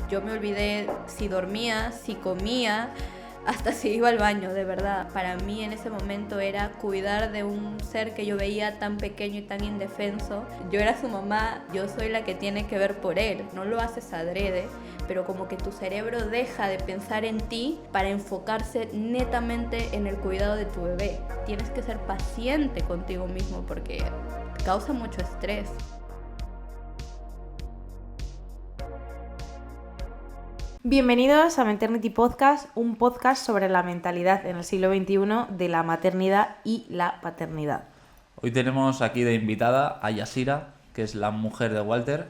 yo me olvidé si dormía, si comía, hasta si iba al baño, de verdad. Para mí en ese momento era cuidar de un ser que yo veía tan pequeño y tan indefenso. Yo era su mamá, yo soy la que tiene que ver por él. No lo haces adrede, pero como que tu cerebro deja de pensar en ti para enfocarse netamente en el cuidado de tu bebé. Tienes que ser paciente contigo mismo porque causa mucho estrés. Bienvenidos a Maternity Podcast, un podcast sobre la mentalidad en el siglo XXI de la maternidad y la paternidad. Hoy tenemos aquí de invitada a Yasira, que es la mujer de Walter,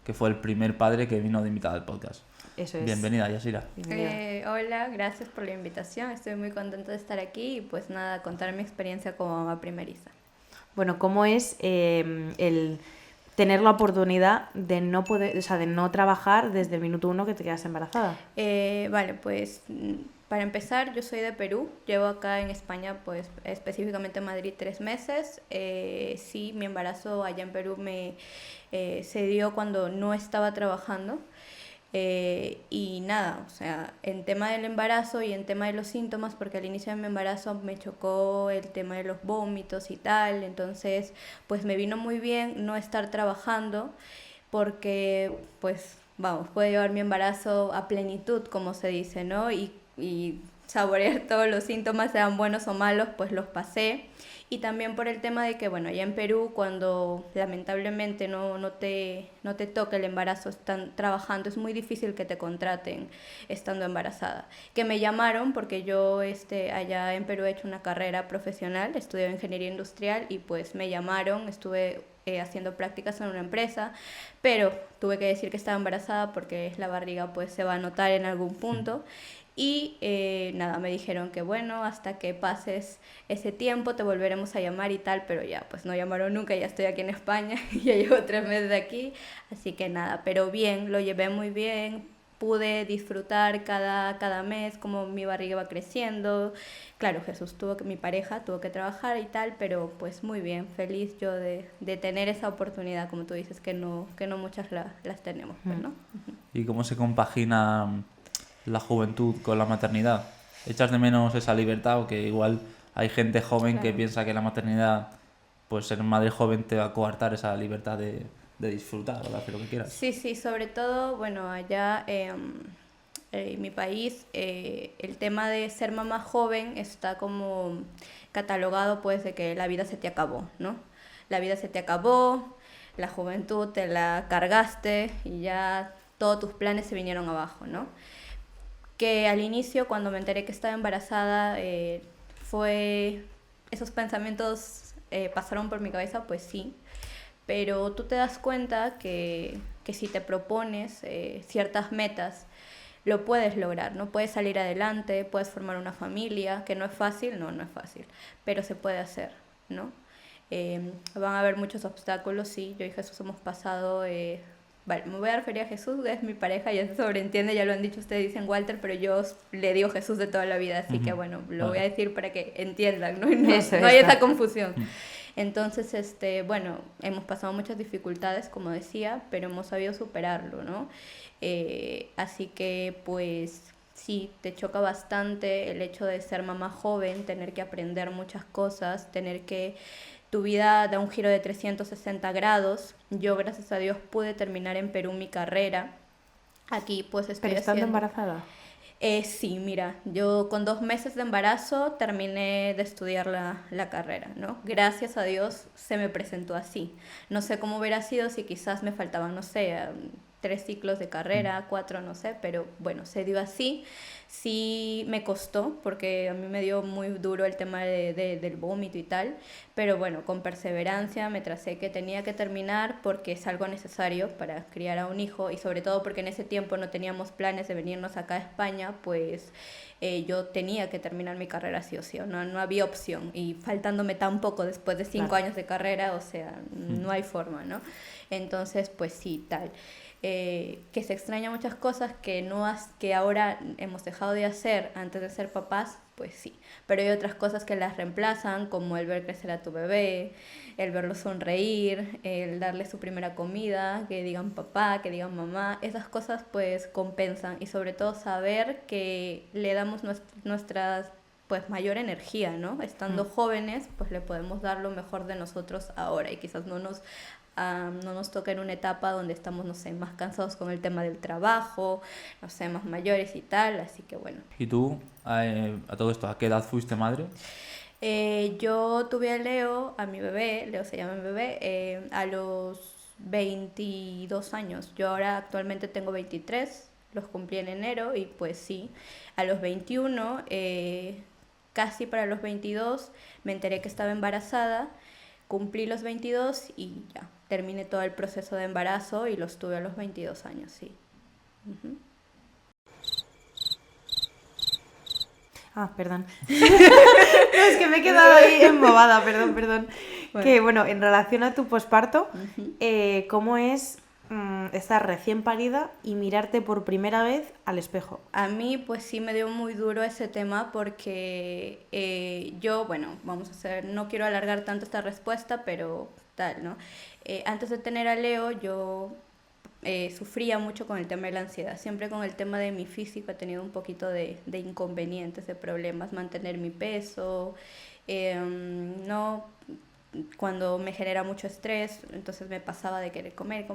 que fue el primer padre que vino de invitada al podcast. Eso es. Bienvenida, Yasira. Hola, gracias por la invitación. Estoy muy contenta de estar aquí y pues nada, contar mi experiencia como mamá primeriza. Bueno, ¿cómo es el tener la oportunidad de no poder, o sea, de no trabajar desde el minuto 1 que te quedas embarazada? Vale, pues para empezar, yo soy de Perú, llevo acá en España, pues específicamente en Madrid 3 meses. Sí, mi embarazo allá en Perú se dio cuando no estaba trabajando. Y nada, o sea, en tema del embarazo y en tema de los síntomas, porque al inicio de mi embarazo me chocó el tema de los vómitos y tal, entonces pues me vino muy bien no estar trabajando porque pues vamos, puedo llevar mi embarazo a plenitud, como se dice, ¿no? Y saborear todos los síntomas, sean buenos o malos, pues los pasé. Y también por el tema de que, bueno, allá en Perú, cuando lamentablemente no te toca el embarazo, están trabajando, es muy difícil que te contraten estando embarazada. Que me llamaron porque yo allá en Perú he hecho una carrera profesional, estudié ingeniería industrial y pues me llamaron, estuve haciendo prácticas en una empresa, pero tuve que decir que estaba embarazada porque la barriga pues se va a notar en algún punto. Y nada, me dijeron que bueno, hasta que pases ese tiempo te volveremos a llamar y tal, pero ya, pues no llamaron nunca, ya estoy aquí en España, ya llevo 3 meses aquí, así que nada, pero bien, lo llevé muy bien, pude disfrutar cada mes como mi barriga va creciendo. Claro, mi pareja tuvo que trabajar y tal, pero pues muy bien, feliz yo de tener esa oportunidad, como tú dices, que no muchas las tenemos, pues, ¿no? ¿Y cómo se compagina la juventud con la maternidad? ¿Echas de menos esa libertad o que igual hay gente joven Claro. que piensa que la maternidad, pues ser madre joven te va a coartar esa libertad de disfrutar o de hacer lo que quieras? Sí, sobre todo, bueno, allá en mi país el tema de ser mamá joven está como catalogado pues de que la vida se te acabó, ¿no? La vida se te acabó, la juventud te la cargaste y ya todos tus planes se vinieron abajo, ¿no? Que al inicio, cuando me enteré que estaba embarazada, esos pensamientos pasaron por mi cabeza, pues sí, pero tú te das cuenta que si te propones ciertas metas, lo puedes lograr, ¿no? Puedes salir adelante, puedes formar una familia, que no es fácil, no es fácil, pero se puede hacer, ¿no? Van a haber muchos obstáculos, sí, yo y Jesús hemos pasado... Vale, me voy a referir a Jesús, es mi pareja, ya se sobreentiende, ya lo han dicho ustedes, dicen Walter, pero yo le digo Jesús de toda la vida, así que bueno, lo voy a decir para que entiendan, ¿no? No hay esa confusión. Entonces, bueno, hemos pasado muchas dificultades, como decía, pero hemos sabido superarlo, ¿no? Así que, pues, sí, te choca bastante el hecho de ser mamá joven, tener que aprender muchas cosas, tu vida da un giro de 360 grados. Yo, gracias a Dios, pude terminar en Perú mi carrera. Aquí, pues, estoy ¿Pero estando embarazada? Sí, mira, yo con 2 meses de embarazo terminé de estudiar la carrera, ¿no? Gracias a Dios se me presentó así. No sé cómo hubiera sido si quizás me faltaban, no sé, 3 ciclos de carrera, 4, no sé, pero bueno, se dio así. Sí me costó porque a mí me dio muy duro el tema del vómito y tal, pero bueno, con perseverancia me tracé que tenía que terminar porque es algo necesario para criar a un hijo y sobre todo porque en ese tiempo no teníamos planes de venirnos acá a España, pues yo tenía que terminar mi carrera sí o sí, no había opción y faltándome tan poco después de 5 años de carrera, o sea, no hay forma, ¿no? Entonces, pues sí, tal. que se extraña muchas cosas que, que ahora hemos dejado de hacer antes de ser papás, pues sí. Pero hay otras cosas que las reemplazan, como el ver crecer a tu bebé, el verlo sonreír, el darle su primera comida, que digan papá, que digan mamá. Esas cosas pues compensan, y sobre todo saber que le damos nuestras pues mayor energía, ¿no? Estando jóvenes, pues le podemos dar lo mejor de nosotros ahora, y quizás no nos toca en una etapa donde estamos, no sé, más cansados con el tema del trabajo, no sé, más mayores y tal, así que bueno. ¿Y tú, a todo esto, a qué edad fuiste madre? Yo tuve a Leo, a mi bebé, Leo se llama mi bebé, a los 22 años. Yo ahora actualmente tengo 23, los cumplí en enero, y pues sí, a los 21, casi para los 22, me enteré que estaba embarazada, cumplí los 22 y ya, terminé todo el proceso de embarazo y los tuve a los 22 años, sí. Uh-huh. Ah, perdón. No, es que me he quedado ahí embobada, perdón. Bueno. Que bueno, en relación a tu posparto, ¿cómo es estar recién parida y mirarte por primera vez al espejo? A mí pues sí me dio muy duro ese tema, porque yo, bueno, vamos a hacer, no quiero alargar tanto esta respuesta, pero tal, ¿no? Antes de tener a Leo, yo sufría mucho con el tema de la ansiedad. Siempre con el tema de mi físico he tenido un poquito de inconvenientes, de problemas, mantener mi peso, no, cuando me genera mucho estrés, entonces me pasaba de querer comer,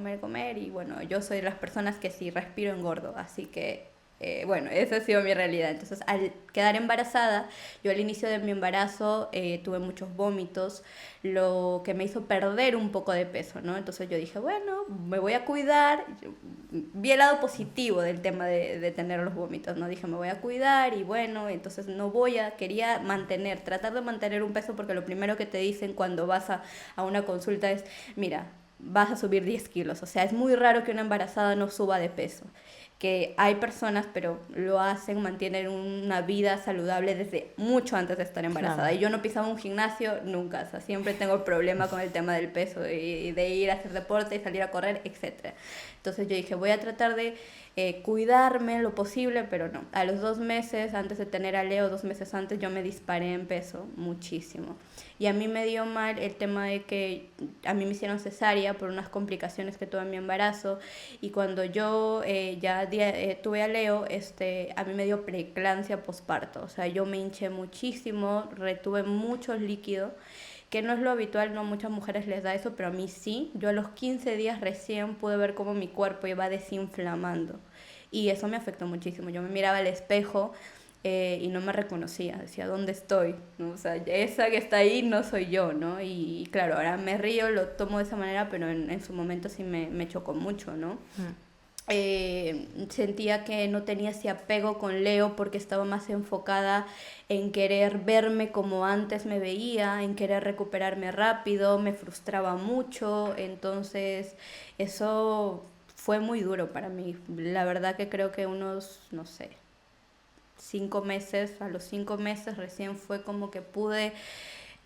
y bueno, yo soy de las personas que si respiro engordo, así que bueno, esa ha sido mi realidad. Entonces, al quedar embarazada, yo al inicio de mi embarazo tuve muchos vómitos, lo que me hizo perder un poco de peso, ¿no? Entonces yo dije, bueno, me voy a cuidar. Vi el lado positivo del tema de tener los vómitos, ¿no? Dije, me voy a cuidar, y bueno, entonces quería tratar de mantener un peso, porque lo primero que te dicen cuando vas a una consulta es, mira, vas a subir 10 kilos. O sea, es muy raro que una embarazada no suba de peso, que hay personas, pero lo hacen, mantienen una vida saludable desde mucho antes de estar embarazada. Claro. Y yo no pisaba un gimnasio nunca, o sea, siempre tengo el problema con el tema del peso, y de ir a hacer deporte y salir a correr, etc. Entonces yo dije, voy a tratar de cuidarme lo posible, pero no. A los 2 meses, antes de tener a Leo, 2 meses antes, yo me disparé en peso muchísimo. Y a mí me dio mal el tema de que a mí me hicieron cesárea por unas complicaciones que tuve en mi embarazo, y cuando yo tuve a Leo, a mí me dio preeclampsia posparto. O sea, yo me hinché muchísimo, retuve mucho líquido, que no es lo habitual, no muchas mujeres les da eso, pero a mí sí. Yo a los 15 días recién pude ver cómo mi cuerpo iba desinflamando, y eso me afectó muchísimo. Yo me miraba al espejo y no me reconocía, decía, ¿dónde estoy? ¿No? O sea, esa que está ahí no soy yo, ¿no? Y claro, ahora me río, lo tomo de esa manera, pero en su momento sí me chocó mucho, ¿no? Sentía que no tenía ese apego con Leo, porque estaba más enfocada en querer verme como antes me veía, en querer recuperarme rápido, me frustraba mucho. Entonces eso fue muy duro para mí. La verdad que creo que unos, no sé, 5 meses, a los 5 meses recién fue como que pude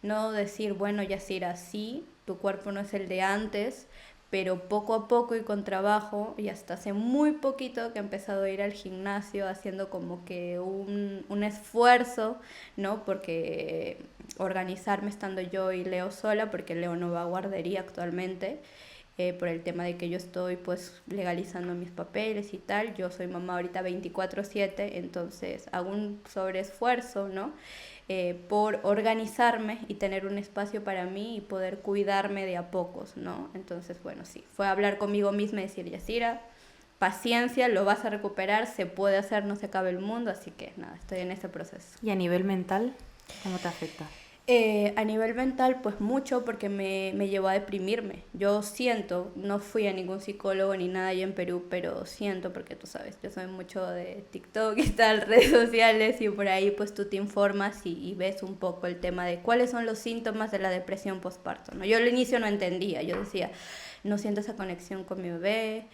no decir, bueno, Yacira, así, tu cuerpo no es el de antes, pero poco a poco y con trabajo, y hasta hace muy poquito que he empezado a ir al gimnasio, haciendo como que un esfuerzo, ¿no? Porque organizarme estando yo y Leo sola, porque Leo no va a guardería actualmente, por el tema de que yo estoy pues legalizando mis papeles y tal. Yo soy mamá ahorita 24/7, entonces hago un sobreesfuerzo, ¿no? Por organizarme y tener un espacio para mí y poder cuidarme de a pocos, ¿no? Entonces, bueno, sí, fue hablar conmigo misma y decir, Yacira, paciencia, lo vas a recuperar, se puede hacer, no se acabe el mundo, así que nada, estoy en ese proceso. ¿Y a nivel mental, cómo te afecta? A nivel mental, pues mucho, porque me llevó a deprimirme. Yo siento, no fui a ningún psicólogo ni nada allá en Perú, pero siento, porque tú sabes, yo soy mucho de TikTok y tal, redes sociales, y por ahí pues tú te informas y ves un poco el tema de cuáles son los síntomas de la depresión postparto, ¿no? Yo al inicio no entendía, yo decía, no siento esa conexión con mi bebé,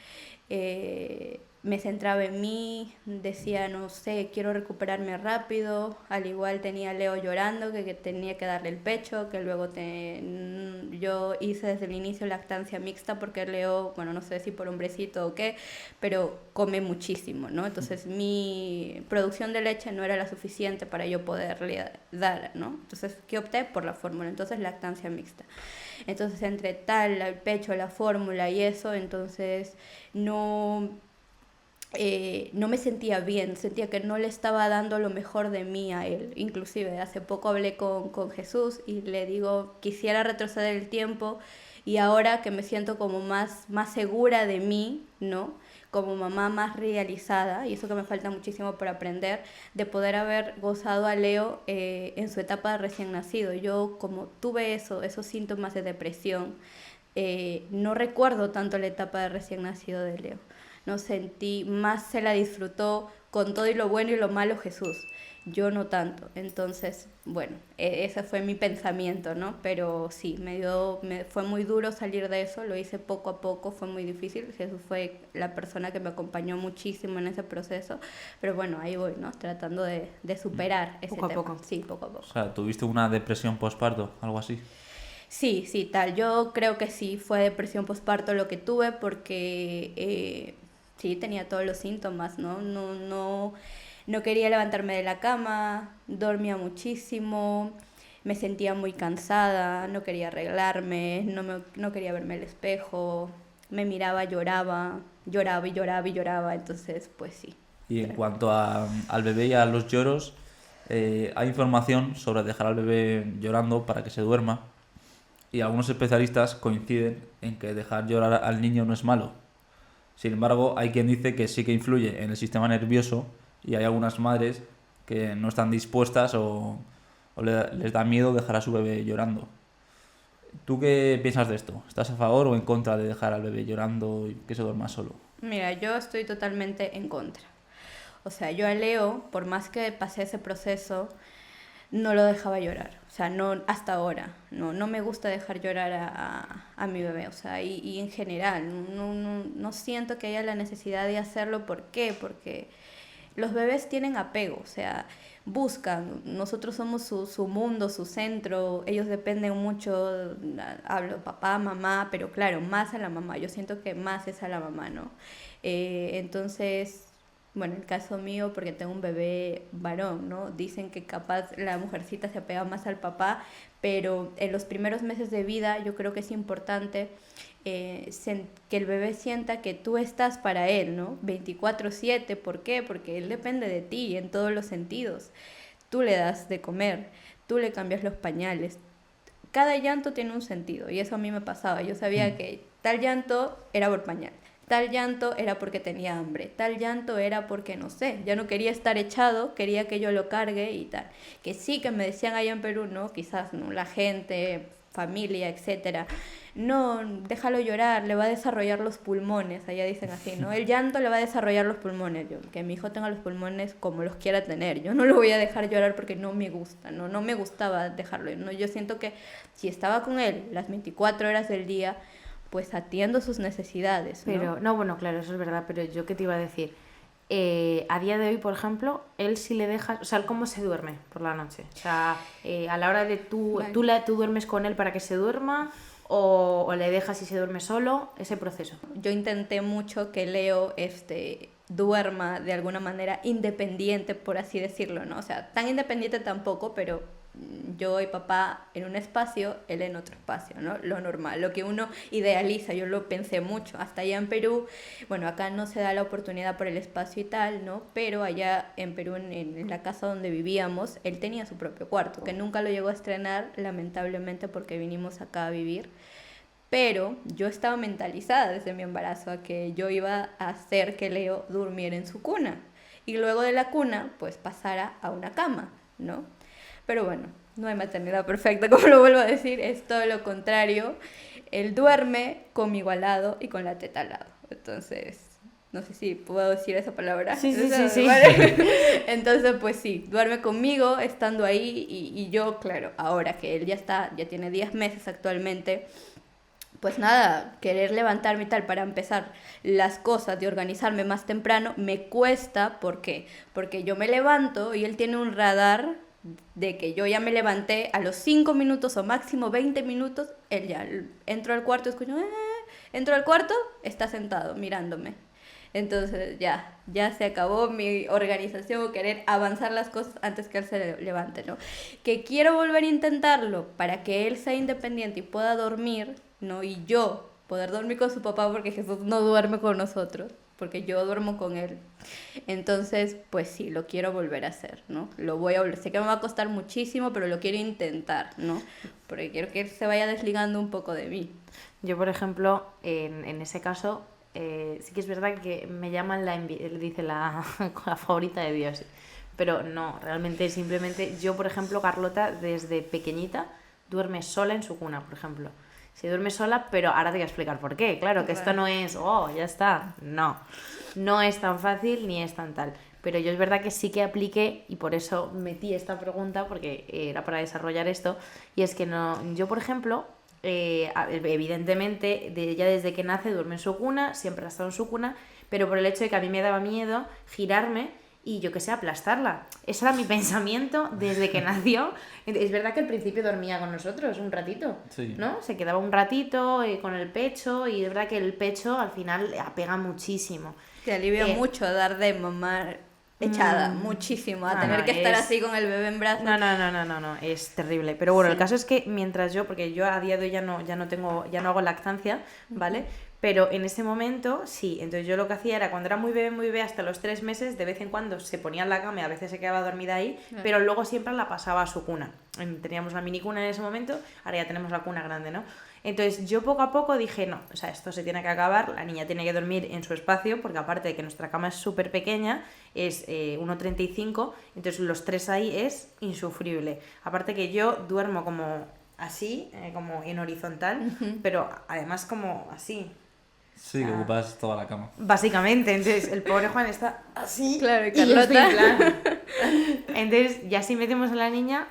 me centraba en mí, decía, no sé, quiero recuperarme rápido. Al igual tenía a Leo llorando, que tenía que darle el pecho, que luego yo hice desde el inicio lactancia mixta porque Leo, bueno, no sé si por hombrecito o qué, pero come muchísimo, ¿no? Entonces mi producción de leche no era la suficiente para yo poderle dar, ¿no? Entonces, ¿qué opté? Por la fórmula, entonces lactancia mixta. Entonces, entre tal, el pecho, la fórmula y eso, entonces no me sentía bien, sentía que no le estaba dando lo mejor de mí a él. Inclusive hace poco hablé con Jesús y le digo, quisiera retroceder el tiempo y ahora que me siento como más segura de mí, ¿no? Como mamá más realizada, y eso que me falta muchísimo por aprender, de poder haber gozado a Leo en su etapa de recién nacido. Yo como tuve esos síntomas de depresión, no recuerdo tanto la etapa de recién nacido de Leo. No sentí, más se la disfrutó con todo y lo bueno y lo malo Jesús. Yo no tanto. Entonces, bueno, ese fue mi pensamiento, ¿no? Pero sí, fue muy duro salir de eso, lo hice poco a poco, fue muy difícil. Jesús fue la persona que me acompañó muchísimo en ese proceso. Pero bueno, ahí voy, ¿no? Tratando de superar ese tema. Poco a poco. Sí, poco a poco. O sea, ¿tuviste una depresión postparto, algo así? Sí, tal. Yo creo que sí fue depresión postparto lo que tuve porque sí tenía todos los síntomas, ¿no? No quería levantarme de la cama, dormía muchísimo, me sentía muy cansada, no quería arreglarme, no quería verme al espejo, me miraba, lloraba y lloraba, entonces pues sí. Y en cuanto al bebé y a los lloros, hay información sobre dejar al bebé llorando para que se duerma. Y algunos especialistas coinciden en que dejar llorar al niño no es malo. Sin embargo, hay quien dice que sí que influye en el sistema nervioso y hay algunas madres que no están dispuestas o les da miedo dejar a su bebé llorando. ¿Tú qué piensas de esto? ¿Estás a favor o en contra de dejar al bebé llorando y que se duerma solo? Mira, yo estoy totalmente en contra. O sea, yo a Leo, por más que pasé ese proceso, no lo dejaba llorar. O sea, no, hasta ahora, no me gusta dejar llorar a mi bebé, o sea, y en general, no siento que haya la necesidad de hacerlo. ¿Por qué? Porque los bebés tienen apego, o sea, buscan, nosotros somos su mundo, su centro, ellos dependen mucho, hablo papá, mamá, pero claro, más a la mamá, yo siento que más es a la mamá, ¿no? Entonces, bueno, el caso mío, porque tengo un bebé varón, ¿no? Dicen que capaz la mujercita se apega más al papá, pero en los primeros meses de vida yo creo que es importante que el bebé sienta que tú estás para él, ¿no? 24/7, ¿por qué? Porque él depende de ti en todos los sentidos. Tú le das de comer, tú le cambias los pañales. Cada llanto tiene un sentido y eso a mí me pasaba. Yo sabía que tal llanto era por pañal. Tal llanto era porque tenía hambre, tal llanto era porque, no sé, ya no quería estar echado, quería que yo lo cargue y tal. Que sí, que me decían allá en Perú, ¿no? Quizás, ¿no? La gente, familia, etcétera. No, déjalo llorar, le va a desarrollar los pulmones, allá dicen así, ¿no? El llanto le va a desarrollar los pulmones. Yo, que mi hijo tenga los pulmones como los quiera tener. Yo no lo voy a dejar llorar porque no me gusta, no me gustaba dejarlo. ¿No? Yo siento que si estaba con él las 24 horas del día, pues atiendo sus necesidades, ¿no? Pero, no, bueno, claro, eso es verdad, pero yo qué te iba a decir. A día de hoy, por ejemplo, él si le dejas, o sea, ¿cómo se duerme por la noche? O sea, a la hora de tú duermes con él para que se duerma o le dejas y se duerme solo, ese proceso. Yo intenté mucho que Leo duerma de alguna manera independiente, por así decirlo, ¿no? O sea, tan independiente tampoco, pero yo y papá en un espacio, él en otro espacio, ¿no? Lo normal, lo que uno idealiza, yo lo pensé mucho, hasta allá en Perú, bueno, acá no se da la oportunidad por el espacio y tal, ¿no? Pero allá en Perú, en la casa donde vivíamos, él tenía su propio cuarto, que nunca lo llegó a estrenar, lamentablemente, porque vinimos acá a vivir. Pero yo estaba mentalizada desde mi embarazo a que yo iba a hacer que Leo durmiera en su cuna y luego de la cuna pues pasara a una cama, ¿no? Pero bueno, no hay maternidad perfecta, como lo vuelvo a decir, es todo lo contrario. Él duerme conmigo al lado y con la teta al lado. Entonces, no sé si puedo decir esa palabra. Sí. ¿Vale? Entonces, pues sí, duerme conmigo estando ahí y yo, claro, ahora que él ya tiene 10 meses actualmente, pues nada, querer levantarme y tal para empezar las cosas de organizarme más temprano me cuesta. ¿Por qué? Porque yo me levanto y él tiene un radar de que yo ya me levanté, a los 5 minutos o máximo 20 minutos, él ya entró al cuarto, escucho, entró al cuarto, está sentado mirándome. Entonces ya se acabó mi organización o querer avanzar las cosas antes que él se levante, ¿no? Que quiero volver a intentarlo para que él sea independiente y pueda dormir, ¿no? Y yo poder dormir con su papá porque Jesús no duerme con nosotros, porque yo duermo con él. Entonces, pues sí, lo quiero volver a hacer, ¿no? Lo voy a volver. Sé que me va a costar muchísimo, pero lo quiero intentar, ¿no? Porque quiero que él se vaya desligando un poco de mí. Yo, por ejemplo, en ese caso, sí que es verdad que me llaman dice la favorita de Dios. Pero no, realmente simplemente yo, por ejemplo, Carlota, desde pequeñita, duerme sola en su cuna, por ejemplo. Se duerme sola, pero ahora te voy a explicar por qué. Claro, que esto no es, ya está. No es tan fácil ni es tan tal. Pero yo es verdad que sí que apliqué, y por eso metí esta pregunta, porque era para desarrollar esto, y es que yo, por ejemplo, evidentemente, ella desde que nace duerme en su cuna, siempre ha estado en su cuna, pero por el hecho de que a mí me daba miedo girarme y yo que sé, aplastarla. Ese era mi pensamiento desde que nació. Es verdad que al principio dormía con nosotros un ratito, Sí. ¿no? Se quedaba un ratito con el pecho, y es verdad que el pecho al final apega muchísimo. Te alivia mucho dar de mamar echada, muchísimo, a tener que estar así con el bebé en brazos. No, es terrible. Pero bueno, el caso es que mientras porque yo a día de hoy ya no hago lactancia, ¿vale? Pero en ese momento, sí. Entonces yo lo que hacía era, cuando era muy bebé, hasta los 3 meses, de vez en cuando se ponía en la cama y a veces se quedaba dormida ahí, pero luego siempre la pasaba a su cuna. Teníamos la mini cuna en ese momento, ahora ya tenemos la cuna grande, ¿no? Entonces yo poco a poco dije, no, o sea, esto se tiene que acabar, la niña tiene que dormir en su espacio, porque aparte de que nuestra cama es súper pequeña, es 1,35, entonces los 3 ahí es insufrible. Aparte que yo duermo como así, como en horizontal, pero además como así. Sí, que ocupas toda la cama. Básicamente, entonces el pobre Juan está así. Claro, y yo estoy Carlota. en plan. Entonces, ya si metemos a la niña,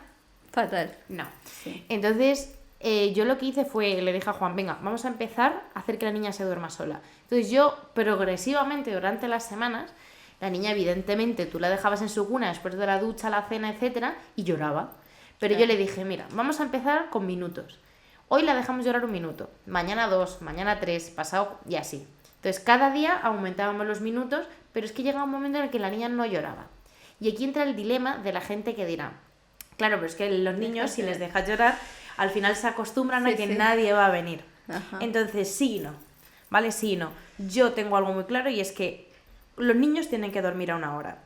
Fatal. no. Sí. Entonces, yo lo que hice fue, le dije a Juan, venga, vamos a empezar a hacer que la niña se duerma sola. Entonces yo, progresivamente, durante las semanas, la niña, evidentemente, tú la dejabas en su cuna después de la ducha, la cena, etcétera, y lloraba. Pero yo le dije, mira, vamos a empezar con minutos. Hoy la dejamos llorar 1 minuto, mañana 2, mañana 3, pasado y así. Entonces cada día aumentábamos los minutos, pero es que llegaba un momento en el que la niña no lloraba. Y aquí entra el dilema de la gente que dirá, claro, pero es que los niños, si les dejas llorar, al final se acostumbran a que nadie va a venir. Ajá. Entonces sí y no, ¿vale? Sí y no. Yo tengo algo muy claro, y es que los niños tienen que dormir a 1 hora.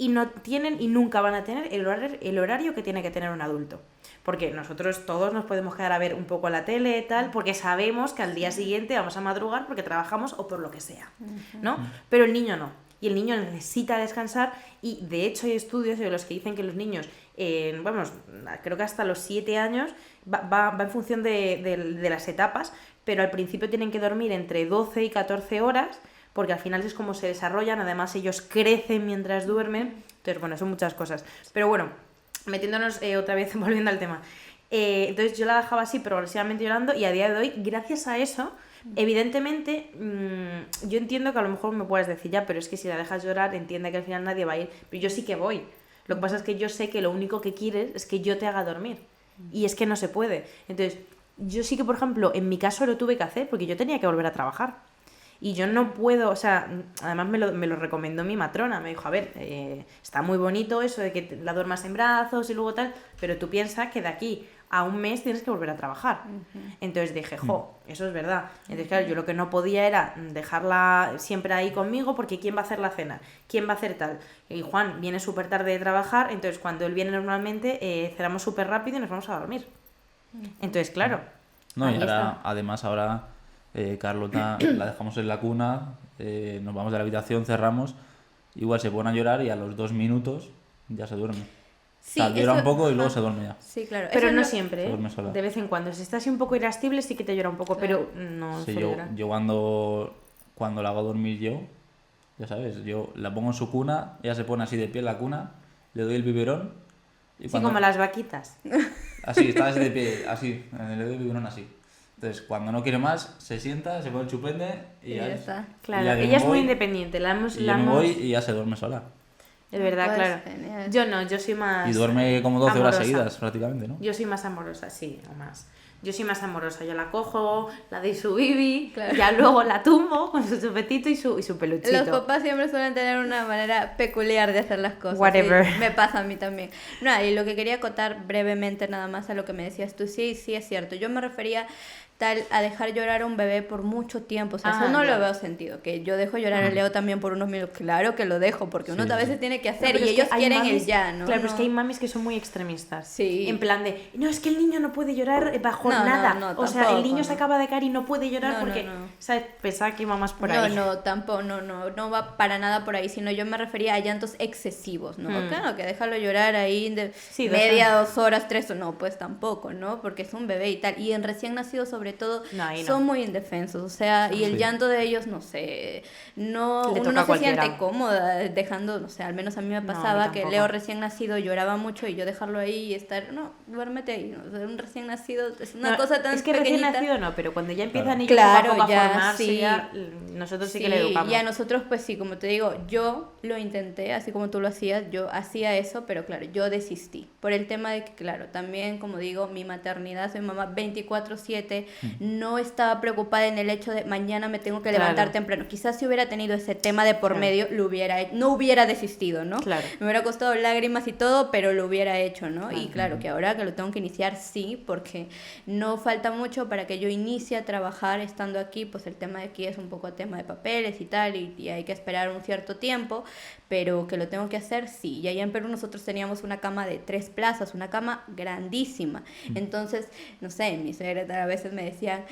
Y no tienen y nunca van a tener el horario que tiene que tener un adulto. Porque nosotros todos nos podemos quedar a ver un poco la tele y tal, porque sabemos que al día siguiente vamos a madrugar porque trabajamos o por lo que sea, ¿no? Pero el niño no. Y el niño necesita descansar, y de hecho hay estudios de los que dicen que los niños, creo que hasta los 7 años, va en función de las etapas, pero al principio tienen que dormir entre 12 y 14 horas, porque al final es como se desarrollan, además ellos crecen mientras duermen, entonces bueno, son muchas cosas. Pero bueno, metiéndonos otra vez, volviendo al tema. Entonces yo la dejaba así, progresivamente llorando, y a día de hoy, gracias a eso, evidentemente, yo entiendo que a lo mejor me puedes decir, ya, pero es que si la dejas llorar, entiende que al final nadie va a ir, pero yo sí que voy. Lo que pasa es que yo sé que lo único que quieres es que yo te haga dormir, y es que no se puede. Entonces, yo sí que, por ejemplo, en mi caso lo tuve que hacer, porque yo tenía que volver a trabajar. Y yo no puedo, o sea, además me lo recomendó mi matrona, me dijo, a ver, está muy bonito eso de que la duermas en brazos y luego tal, pero tú piensas que de aquí a 1 mes tienes que volver a trabajar. Entonces dije, eso es verdad. Entonces, claro, yo lo que no podía era dejarla siempre ahí conmigo, porque ¿quién va a hacer la cena? ¿Quién va a hacer tal? Y Juan viene súper tarde de trabajar, entonces cuando él viene normalmente, cenamos súper rápido y nos vamos a dormir. Entonces, claro. No, y ahí ahora, está. además, Carlota la dejamos en la cuna, nos vamos de la habitación, cerramos, igual se pone a llorar y a los 2 minutos ya se duerme. Sí, o sea, llora eso- un poco y luego ajá. se duerme ya. Sí, claro. Pero Eso no es lo- siempre, Se duerme sola. de vez en cuando. Si estás así un poco irascible, sí que te llora un poco, Claro. pero no Sí, suele llorar. yo cuando la hago dormir yo, ya sabes, yo la pongo en su cuna, ella se pone así de pie en la cuna, le doy el biberón y Sí, cuando... como las vaquitas. Así, está así de pie, así, le doy el biberón así. Entonces, cuando no quiere más, se sienta, se pone el chupete y Y ya está. Claro, y ya que ella me es muy voy, independiente. y yo me voy y ya se duerme sola. Es verdad, Pues, claro. genial. Yo no, yo soy más... Y duerme como 12 horas amorosa. seguidas prácticamente, ¿no? Yo soy más amorosa, sí, o más. Yo soy más amorosa, yo la cojo, la doy su bibi, Claro. ya luego la tumbo con su chupetito y su peluchito. Los papás siempre suelen tener una manera peculiar de hacer las cosas. Whatever. Y me pasa a mí también. No, y lo que quería acotar brevemente nada más a lo que me decías tú, sí, sí es cierto. Yo me refería tal a dejar llorar a un bebé por mucho tiempo. O sea, eso no ya. lo veo sentido. Que yo dejo llorar a Leo también por unos minutos. Claro que lo dejo, porque uno Sí, a sí. veces tiene que No, hacer pero y es que ellos hay quieren el mamis- ya, ¿no? Claro, pero es que hay No. mamis que son muy extremistas. Sí. En plan de, no, es que el niño no puede llorar bajo No, no, nada. no, o sea, el tampoco, niño se no. acaba de caer y no puede llorar No, porque, no, no. ¿sabes? Pensaba que iba más por No, ahí. no, tampoco, no va para nada por ahí, sino yo me refería a llantos excesivos, ¿no? Claro, que déjalo llorar ahí de Sí, media, 2 horas, 3, no, pues tampoco, ¿no? Porque es un bebé y tal. Y en recién nacidos, sobre todo, No, ahí no. son muy indefensos, o sea, y el Sí. llanto de ellos, no sé, no, Le uno toca no a se cualquiera. siente cómoda dejando, no sé, al menos a mí me No, a mí pasaba que tampoco. Leo recién nacido lloraba mucho y yo dejarlo ahí y estar, no, duérmete ahí, ¿no? O sea, un recién nacido es una No, cosa tan es que recién pequeñita. nacido no, pero cuando ya empiezan Claro. ellos Claro, poco a poco ya, a formarse, sí. ya, nosotros sí que le educamos. Y a nosotros, pues sí, como te digo, yo lo intenté, así como tú lo hacías, yo hacía eso, pero claro, yo desistí. Por el tema de que, claro, también, como digo, mi maternidad, soy mamá 24/7, no estaba preocupada en el hecho de mañana me tengo que Claro. levantar temprano. Quizás si hubiera tenido ese tema de por Claro. medio, no hubiera desistido, ¿no? Claro. Me hubiera costado lágrimas y todo, pero lo hubiera hecho, ¿no? Y Claro. claro, que ahora que lo tengo que iniciar, sí, porque no falta mucho para que yo inicie a trabajar estando aquí, pues el tema de aquí es un poco tema de papeles y tal, y hay que esperar un cierto tiempo, pero que lo tengo que hacer, sí. Y allá en Perú nosotros teníamos una cama de 3 plazas, una cama grandísima. Entonces, no sé, mis suegras a veces me decían,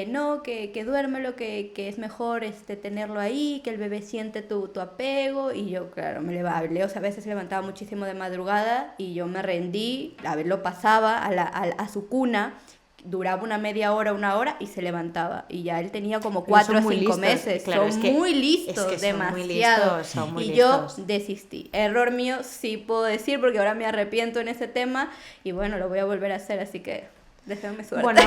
no, que duérmelo, que es mejor tenerlo ahí, que el bebé siente tu apego, y yo, claro, Leo, o sea, a veces se levantaba muchísimo de madrugada y yo me rendí, a ver, lo pasaba a su cuna, duraba una media hora, 1 hora y se levantaba. Y ya él tenía como Pero 4 son o muy 5 listos, meses. claro, Son es que- muy listos, es que son muy demasiado. listos, son muy y listos. yo desistí. Error mío, sí puedo decir, porque ahora me arrepiento en ese tema. Y bueno, lo voy a volver a hacer, así que déjame suerte. Bueno,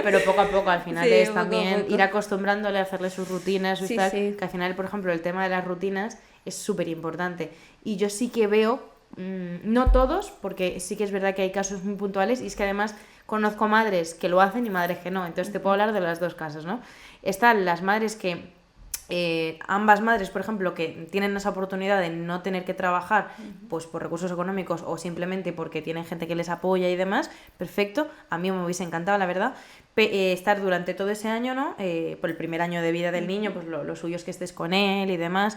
pero poco a poco, al final Sí, es poco a también poco. ir acostumbrándole a hacerle sus rutinas, sus Sí, tal, sí. que al final, por ejemplo, el tema de las rutinas es súper importante. Y yo sí que veo, no todos, porque sí que es verdad que hay casos muy puntuales, y es que además conozco madres que lo hacen y madres que no, entonces te puedo hablar de las dos casos, ¿no? Están las madres que... ambas madres, por ejemplo, que tienen esa oportunidad de no tener que trabajar pues por recursos económicos o simplemente porque tienen gente que les apoya y demás, perfecto, a mí me hubiese encantado, la verdad, estar durante todo ese año, ¿no? Por el primer año de vida del niño, pues lo suyo es que estés con él y demás.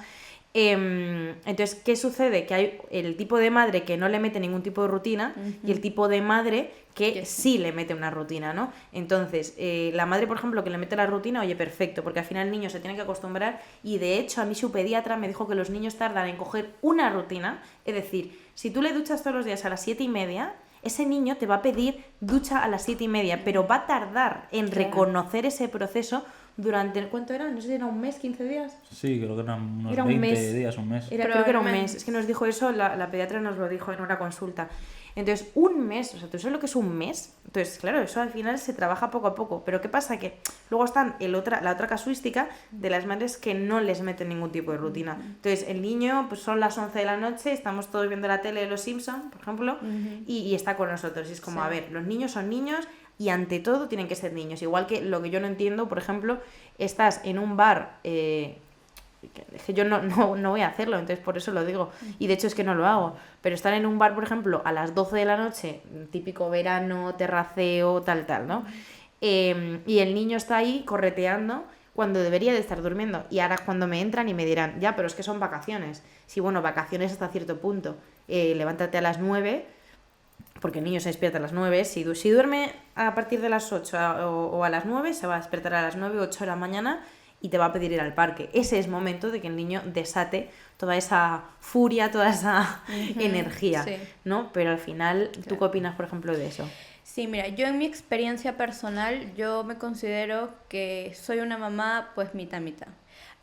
Entonces, ¿qué sucede? Que hay el tipo de madre que no le mete ningún tipo de rutina y el tipo de madre que sí le mete una rutina, ¿no? Entonces, la madre, por ejemplo, que le mete la rutina, oye, perfecto, porque al final el niño se tiene que acostumbrar y de hecho a mí su pediatra me dijo que los niños tardan en coger una rutina, es decir, si tú le duchas todos los días a las 7:30, ese niño te va a pedir ducha a las 7:30, pero va a tardar en Claro. reconocer ese proceso durante, ¿cuánto era? No sé si era un mes, 15 días. Sí, creo que eran unos Era un 20 mes. días, un mes. Creo que era un Probablemente. mes. Es que nos dijo eso, la pediatra nos lo dijo en una consulta. Entonces, un mes, o sea, ¿tú sabes lo que es un mes? Entonces, claro, eso al final se trabaja poco a poco. Pero ¿qué pasa? Que luego están la otra casuística de las madres que no les meten ningún tipo de rutina. Entonces, el niño, pues son las 11 de la noche, estamos todos viendo la tele de Los Simpson, por ejemplo, y está con nosotros. Y es como, Sí. a ver, los niños son niños y ante todo tienen que ser niños. Igual que lo que yo no entiendo, por ejemplo, estás en un bar... es que yo no voy a hacerlo, entonces por eso lo digo. Y de hecho es que no lo hago. Pero estar en un bar, por ejemplo, a las 12 de la noche, típico verano, terraceo, tal, ¿no? Y el niño está ahí correteando cuando debería de estar durmiendo. Y ahora cuando me entran y me dirán, ya, pero es que son vacaciones. Sí, bueno, vacaciones hasta cierto punto. Levántate a las 9, porque el niño se despierta a las 9. Si duerme a partir de las 8 o a las 9, se va a despertar a las 9, 8 de la mañana y te va a pedir ir al parque. Ese es momento de que el niño desate toda esa furia, toda esa energía, sí. ¿no? Pero al final, ¿tú Claro. qué opinas, por ejemplo, de eso? Sí, mira, yo en mi experiencia personal, yo me considero que soy una mamá pues mitad.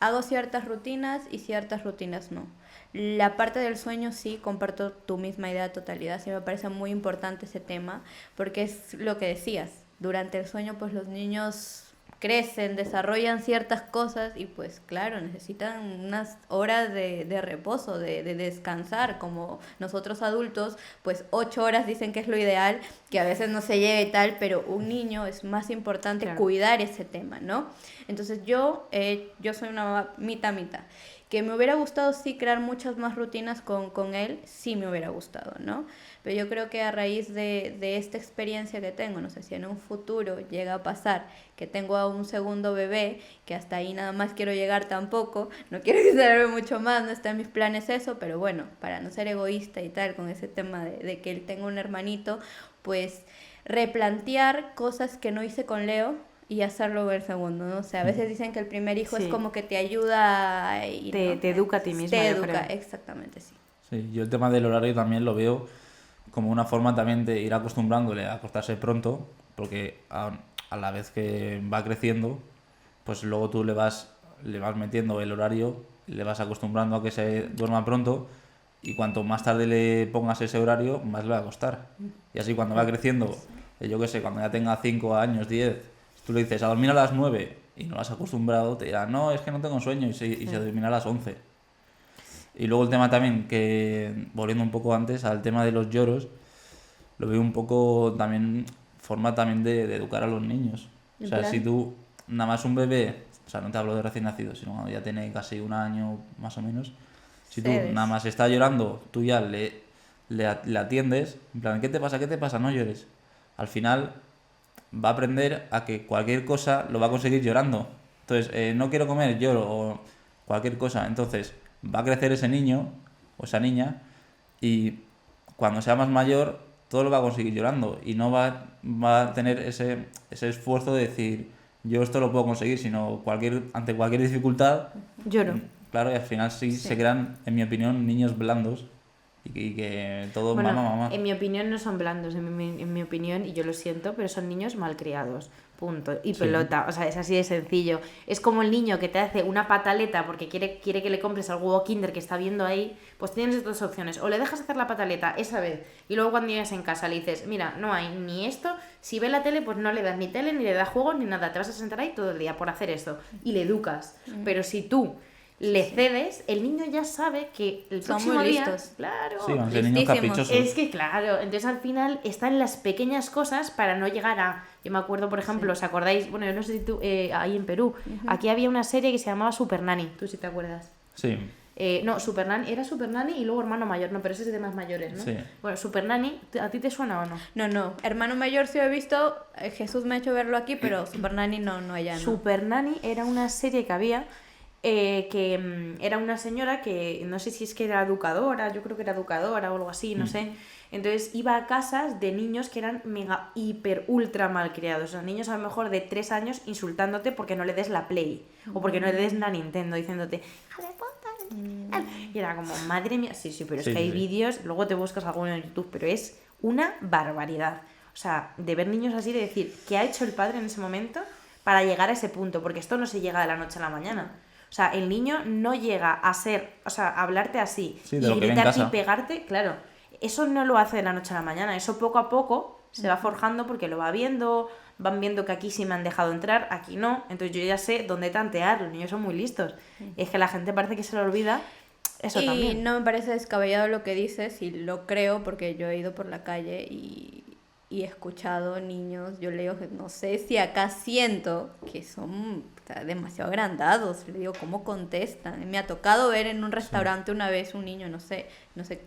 Hago ciertas rutinas y ciertas rutinas no. La parte del sueño sí, comparto tu misma idea de totalidad, sí me parece muy importante ese tema, porque es lo que decías, durante el sueño pues los niños crecen, desarrollan ciertas cosas y pues claro, necesitan unas horas de reposo, de descansar, como nosotros adultos, pues 8 horas dicen que es lo ideal, que a veces no se llega y tal, pero un niño es más importante cuidar ese tema, ¿no? Entonces yo soy una mamá mitad. Que me hubiera gustado sí crear muchas más rutinas con él, sí me hubiera gustado, ¿no? Pero yo creo que a raíz de esta experiencia que tengo, no sé si en un futuro llega a pasar que tengo a un segundo bebé, que hasta ahí nada más quiero llegar tampoco, no quiero exagerarme mucho más, no está en mis planes eso, pero bueno, para no ser egoísta y tal, con ese tema de que él tenga un hermanito, pues replantear cosas que no hice con Leo, y hacerlo el segundo, ¿no? O sea, a veces dicen que el primer hijo es como que te ayuda y te educa a ti misma. Te educa, exactamente, sí. Sí, yo el tema del horario también lo veo como una forma también de ir acostumbrándole a acostarse pronto, porque a la vez que va creciendo, pues luego tú le vas metiendo el horario, le vas acostumbrando a que se duerma pronto, y cuanto más tarde le pongas ese horario, más le va a costar. Y así cuando va creciendo, yo qué sé, cuando ya tenga 5 años, 10, tú le dices a dormir a las 9 y no lo has acostumbrado, te dirá, no, es que no tengo sueño, y se dormirá a las 11. Y luego el tema también, que volviendo un poco antes al tema de los lloros, lo veo un poco también, forma también de educar a los niños. O sea, si tú, nada más un bebé, o sea, no te hablo de recién nacido, sino cuando ya tiene casi 1 año más o menos, si tú nada más está llorando, tú ya le atiendes, en plan, ¿qué te pasa? ¿Qué te pasa? No llores. Al final va a aprender a que cualquier cosa lo va a conseguir llorando. Entonces, no quiero comer, lloro, o cualquier cosa. Entonces, va a crecer ese niño o esa niña, y cuando sea más mayor, todo lo va a conseguir llorando, y no va a tener ese esfuerzo de decir, yo esto lo puedo conseguir, sino ante cualquier dificultad, lloro. Claro, y al final sí se crean, en mi opinión, niños blandos. Y que todo mamá. En mi opinión no son blandos, en mi opinión, y yo lo siento, pero son niños malcriados, punto. Y pelota, o sea, es así de sencillo. Es como el niño que te hace una pataleta porque quiere que le compres al huevo Kinder que está viendo ahí, pues tienes dos opciones. O le dejas hacer la pataleta esa vez, y luego cuando llegas en casa le dices, mira, no hay ni esto, si ve la tele, pues no le das ni tele, ni le das juegos, ni nada, te vas a sentar ahí todo el día por hacer esto. Y le educas. Pero si tú le cedes, el niño ya sabe que el próximo día... Claro. Sí, van a ser niños caprichosos. Es que claro, entonces al final están las pequeñas cosas para no llegar a... Yo me acuerdo, por ejemplo, ¿os acordáis? Bueno, yo no sé si tú, ahí en Perú, aquí había una serie que se llamaba Super Nanny, ¿tú sí te acuerdas? Sí. No, Super Nanny, era Super Nanny y luego Hermano Mayor, no, pero ese es de más mayores, ¿no? Sí. Bueno, Super Nanny, ¿a ti te suena o no? No, Hermano Mayor sí lo he visto, Jesús me ha hecho verlo aquí, pero Super Nanny no allá, ¿no? Super Nanny era una serie que había... que era una señora que no sé si es que era educadora, yo creo que era educadora o algo así, no sé. Entonces iba a casas de niños que eran mega, hiper, ultra malcriados. O sea, niños a lo mejor de 3 años insultándote porque no le des la Play o porque no le des la Nintendo, diciéndote y era como, madre mía, sí, pero es que hay vídeos, luego te buscas alguno en YouTube, pero es una barbaridad. O sea, de ver niños así, de decir, ¿qué ha hecho el padre en ese momento para llegar a ese punto? Porque esto no se llega de la noche a la mañana. O sea, el niño no llega a ser, o sea, a hablarte así y gritarte y pegarte, claro, eso no lo hace de la noche a la mañana, eso poco a poco se va forjando porque lo va viendo, van viendo que aquí sí me han dejado entrar, aquí no, entonces yo ya sé dónde tantear, los niños son muy listos. Es que la gente parece que se le olvida eso también. Y no me parece descabellado lo que dices, y lo creo porque yo he ido por la calle y he escuchado niños, yo le digo que no sé si acá siento que son demasiado agrandados, le digo, ¿cómo contestan? Me ha tocado ver en un restaurante una vez un niño, no sé,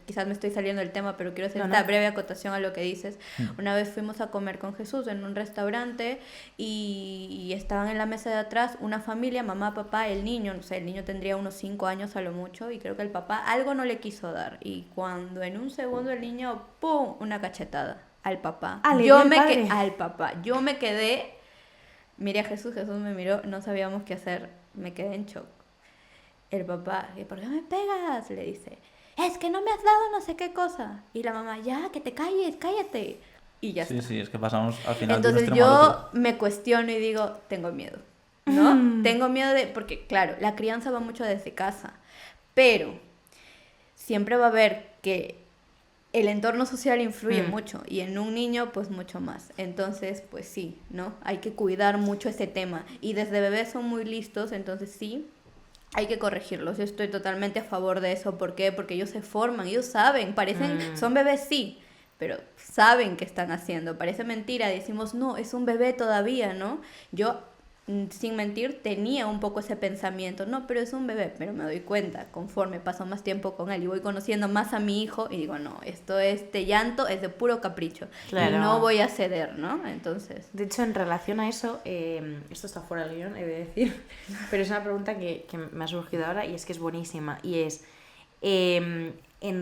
quizás me estoy saliendo del tema, pero quiero hacer esta breve acotación a lo que dices. Una vez fuimos a comer con Jesús en un restaurante y estaban en la mesa de atrás una familia, mamá, papá, el niño, no sé, el niño tendría unos 5 años a lo mucho, y creo que el papá algo no le quiso dar, y cuando en un segundo el niño, ¡pum!, una cachetada al papá. Al papá. Yo me quedé, miré a Jesús me miró, no sabíamos qué hacer, me quedé en shock. El papá, ¿por qué me pegas?, le dice, es que no me has dado no sé qué cosa. Y la mamá, ya, que te calles, cállate. Y ya está. Sí, es que pasamos al final. Entonces yo me cuestiono y digo, tengo miedo, ¿no? Tengo miedo porque claro, la crianza va mucho desde casa, pero siempre va a haber que el entorno social influye mucho y en un niño pues mucho más. Entonces pues sí, ¿no? Hay que cuidar mucho ese tema y desde bebés son muy listos, entonces sí, hay que corregirlos. Yo estoy totalmente a favor de eso. ¿Por qué? Porque ellos se forman, ellos saben, parecen, son bebés sí, pero saben qué están haciendo. Parece mentira, decimos, no, es un bebé todavía, ¿no? Yo sin mentir, tenía un poco ese pensamiento, no, pero es un bebé, pero me doy cuenta, conforme paso más tiempo con él y voy conociendo más a mi hijo, y digo, no, este llanto es de puro capricho, Claro. y no voy a ceder, ¿no? Entonces... De hecho, en relación a eso, esto está fuera del guión, he de decir, pero es una pregunta que me ha surgido ahora y es que es buenísima, y es, en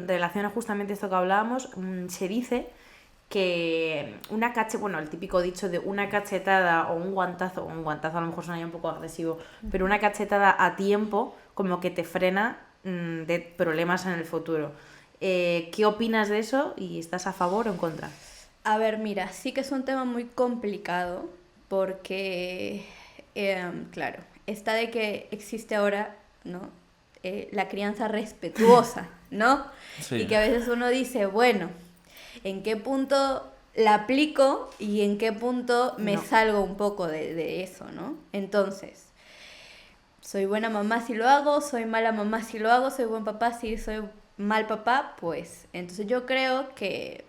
relación a justamente esto que hablábamos, se dice que bueno, el típico dicho de una cachetada o un guantazo a lo mejor suena ya un poco agresivo, pero una cachetada a tiempo como que te frena de problemas en el futuro. ¿Qué opinas de eso y estás a favor o en contra? A ver, mira, sí que es un tema muy complicado porque, claro, está de que existe ahora, ¿no? La crianza respetuosa, ¿no? Sí. Y que a veces uno dice, bueno, ¿en qué punto la aplico y en qué punto me salgo un poco de eso, ¿no? Entonces, soy buena mamá si lo hago, soy mala mamá si lo hago, soy buen papá si soy mal papá, pues. Entonces yo creo que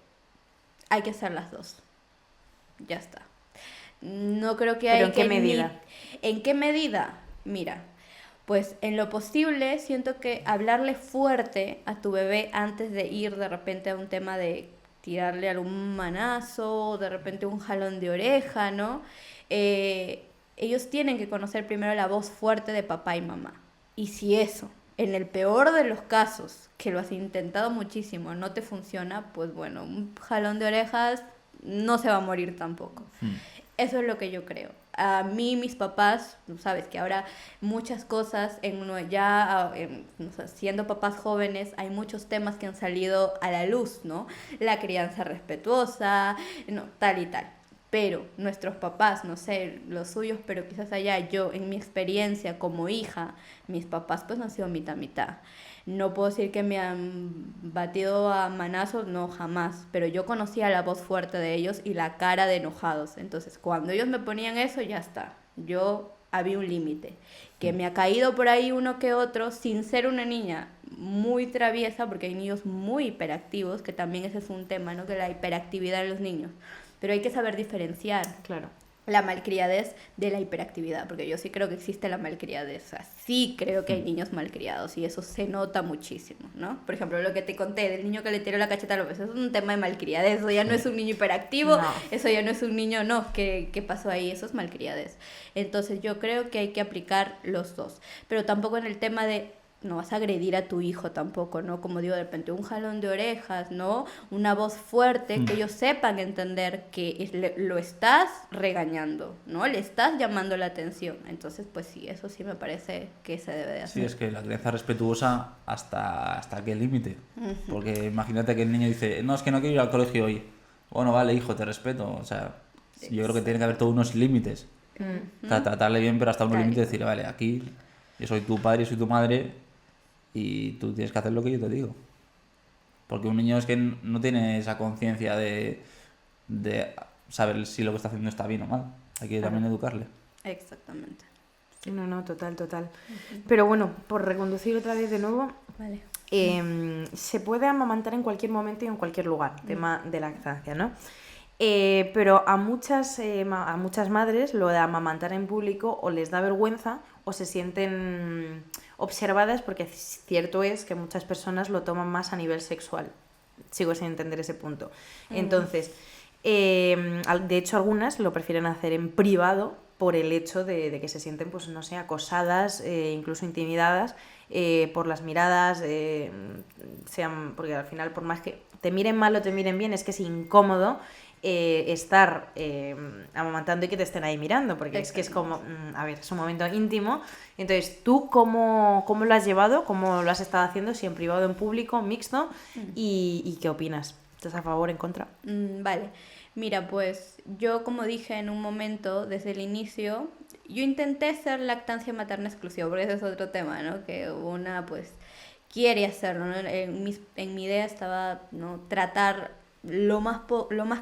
hay que hacer las dos. Ya está. No creo que hay ¿Pero en qué medida? ¿En qué medida? Mira, pues en lo posible siento que hablarle fuerte a tu bebé antes de ir de repente a un tema de tirarle algún manazo, de repente un jalón de oreja, ¿no? Ellos tienen que conocer primero la voz fuerte de papá y mamá. Y si eso, en el peor de los casos, que lo has intentado muchísimo, no te funciona, pues bueno, un jalón de orejas no se va a morir tampoco. Eso es lo que yo creo. A mí, mis papás, tú sabes que ahora muchas cosas, siendo papás jóvenes, hay muchos temas que han salido a la luz, ¿no? La crianza respetuosa, no, tal y tal. Pero nuestros papás, no sé, los suyos, pero quizás allá yo, en mi experiencia como hija, mis papás pues no han sido mitad. No puedo decir que me han batido a manazos, no, jamás. Pero yo conocía la voz fuerte de ellos y la cara de enojados. Entonces, cuando ellos me ponían eso, ya está. Yo había un límite. Que me ha caído por ahí uno que otro, sin ser una niña muy traviesa, porque hay niños muy hiperactivos, que también ese es un tema, ¿no? Que la hiperactividad en los niños. Pero hay que saber diferenciar. Claro. La malcriadez de la hiperactividad, porque yo sí creo que existe la malcriadez, o sea, sí creo que hay niños malcriados y eso se nota muchísimo, ¿no? Por ejemplo, lo que te conté del niño que le tiró la cacheta a López, eso es un tema de malcriadez, eso ya no es un niño hiperactivo, eso ya no es un niño, no, ¿qué pasó ahí? Eso es malcriadez. Entonces yo creo que hay que aplicar los dos, pero tampoco en el tema de no vas a agredir a tu hijo tampoco, ¿no? Como digo, de repente un jalón de orejas, ¿no? Una voz fuerte, que ellos sepan entender que lo estás regañando, ¿no? Le estás llamando la atención. Entonces, pues sí, eso sí me parece que se debe de hacer. Sí, es que la crianza respetuosa hasta qué límite. Porque imagínate que el niño dice, no, es que no quiero ir al colegio hoy. Bueno, vale, hijo, te respeto. O sea, yo creo que tiene que haber todos unos límites. Tratarle bien, pero hasta un límite decir, vale, aquí yo soy tu padre, soy tu madre y tú tienes que hacer lo que yo te digo. Porque un niño es que no tiene esa conciencia de saber si lo que está haciendo está bien o mal. Hay que también educarle. Exactamente. No, total. Pero bueno, por reconducir otra vez de nuevo, Vale. se puede amamantar en cualquier momento y en cualquier lugar, tema de lactancia, ¿no? Pero a muchas madres lo de amamantar en público o les da vergüenza o se sienten observadas porque cierto es que muchas personas lo toman más a nivel sexual. Sigo sin entender ese punto. Entonces, de hecho algunas lo prefieren hacer en privado por el hecho de que se sienten, pues no sé, acosadas, incluso intimidadas por las miradas, porque al final por más que te miren mal o te miren bien, es que es incómodo estar amamantando y que te estén ahí mirando, porque es que es como, a ver, es un momento íntimo. Entonces, ¿tú cómo lo has llevado? ¿Cómo lo has estado haciendo? Si en privado, en público, mixto, ¿y qué opinas? ¿Estás a favor, en contra? Vale, mira, pues yo como dije en un momento, desde el inicio, yo intenté ser lactancia materna exclusiva, porque ese es otro tema, ¿no? Que una, pues, quiere hacerlo, ¿no? En mi idea estaba, ¿no?, tratar lo más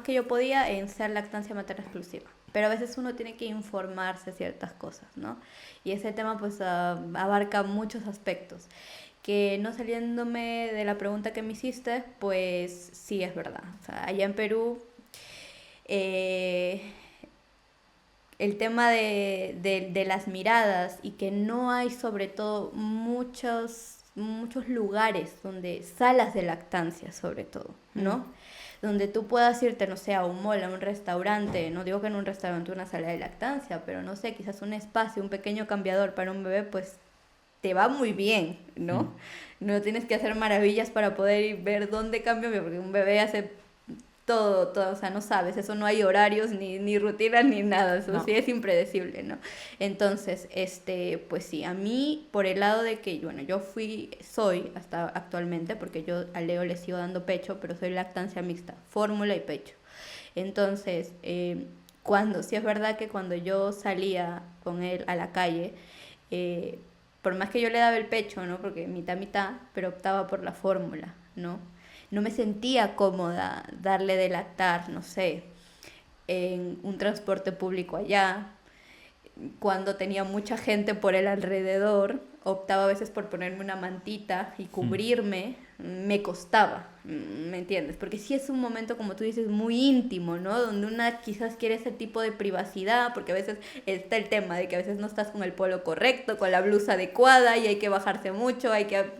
que yo podía en ser lactancia materna exclusiva. Pero a veces uno tiene que informarse ciertas cosas, ¿no? Y ese tema pues abarca muchos aspectos. Que no saliéndome de la pregunta que me hiciste, pues sí es verdad. O sea, allá en Perú, eh, el tema de las miradas y que no hay sobre todo muchos lugares donde, salas de lactancia sobre todo, ¿no? Donde tú puedas irte, no sé, a un mall, a un restaurante, no digo que en un restaurante una sala de lactancia, pero no sé, quizás un espacio, un pequeño cambiador para un bebé, pues te va muy bien, ¿no? No tienes que hacer maravillas para poder ver dónde cambio, porque un bebé hace todo, o sea, no sabes, eso no hay horarios, ni rutinas, ni nada, eso No. sí es impredecible, ¿no? Entonces, pues sí, a mí, por el lado de que, bueno, soy hasta actualmente, porque yo a Leo le sigo dando pecho, pero soy lactancia mixta, fórmula y pecho. Entonces, sí es verdad que cuando yo salía con él a la calle, por más que yo le daba el pecho, ¿no? Porque mitad, pero optaba por la fórmula, ¿no? No me sentía cómoda darle de lactar, no sé, en un transporte público allá, cuando tenía mucha gente por el alrededor, optaba a veces por ponerme una mantita y cubrirme, me costaba, ¿me entiendes? Porque sí es un momento, como tú dices, muy íntimo, ¿no? Donde una quizás quiere ese tipo de privacidad, porque a veces está el tema de que a veces no estás con el polo correcto, con la blusa adecuada y hay que bajarse mucho,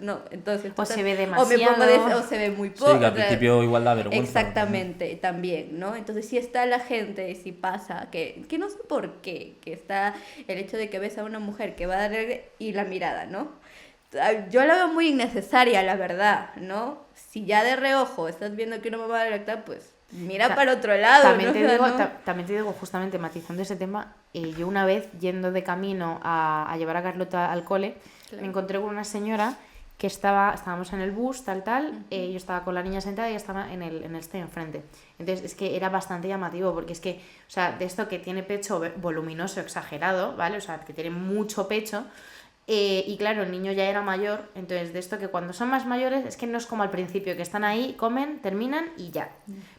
no, entonces... O se ve o demasiado. o se ve muy poco. Sí, que al principio igual da vergüenza. Exactamente, también, ¿no? Entonces sí está la gente, sí pasa, que no sé por qué, que está el hecho de que ves a una mujer que va a darle y la mirada, ¿no? Yo la veo muy innecesaria, la verdad, ¿no? Si ya de reojo estás viendo que una mamá va a lactar, pues mira para otro lado, También ¿no? te digo, ¿no? también te digo, justamente matizando ese tema, yo una vez yendo de camino a llevar a Carlota al cole, Claro. me encontré con una señora que estábamos en el bus, tal, yo estaba con la niña sentada y ella estaba en el este de enfrente. Entonces es que era bastante llamativo, porque es que, o sea, de esto que tiene pecho voluminoso, exagerado, ¿vale? O sea, que tiene mucho pecho. Y claro, el niño ya era mayor, entonces de esto que cuando son más mayores es que no es como al principio, que están ahí, comen, terminan y ya.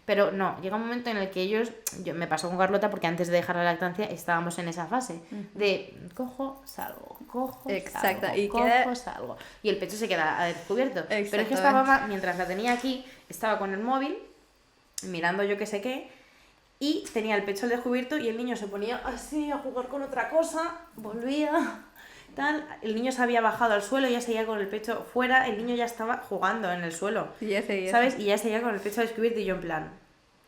Pero no, llega un momento en el que me pasó con Carlota porque antes de dejar la lactancia estábamos en esa fase de cojo, salgo, Exacto, salgo, y cojo, salgo. Y el pecho se queda a descubierto. Pero es que esta Exactamente. mamá, mientras la tenía aquí, estaba con el móvil, mirando yo qué sé qué, y tenía el pecho al descubierto y el niño se ponía así a jugar con otra cosa, volvía... Tal, el niño se había bajado al suelo, ya seguía con el pecho fuera, el niño ya estaba jugando en el suelo, Y ya seguía. ¿sabes? Y ya seguía con el pecho descubierto y yo en plan...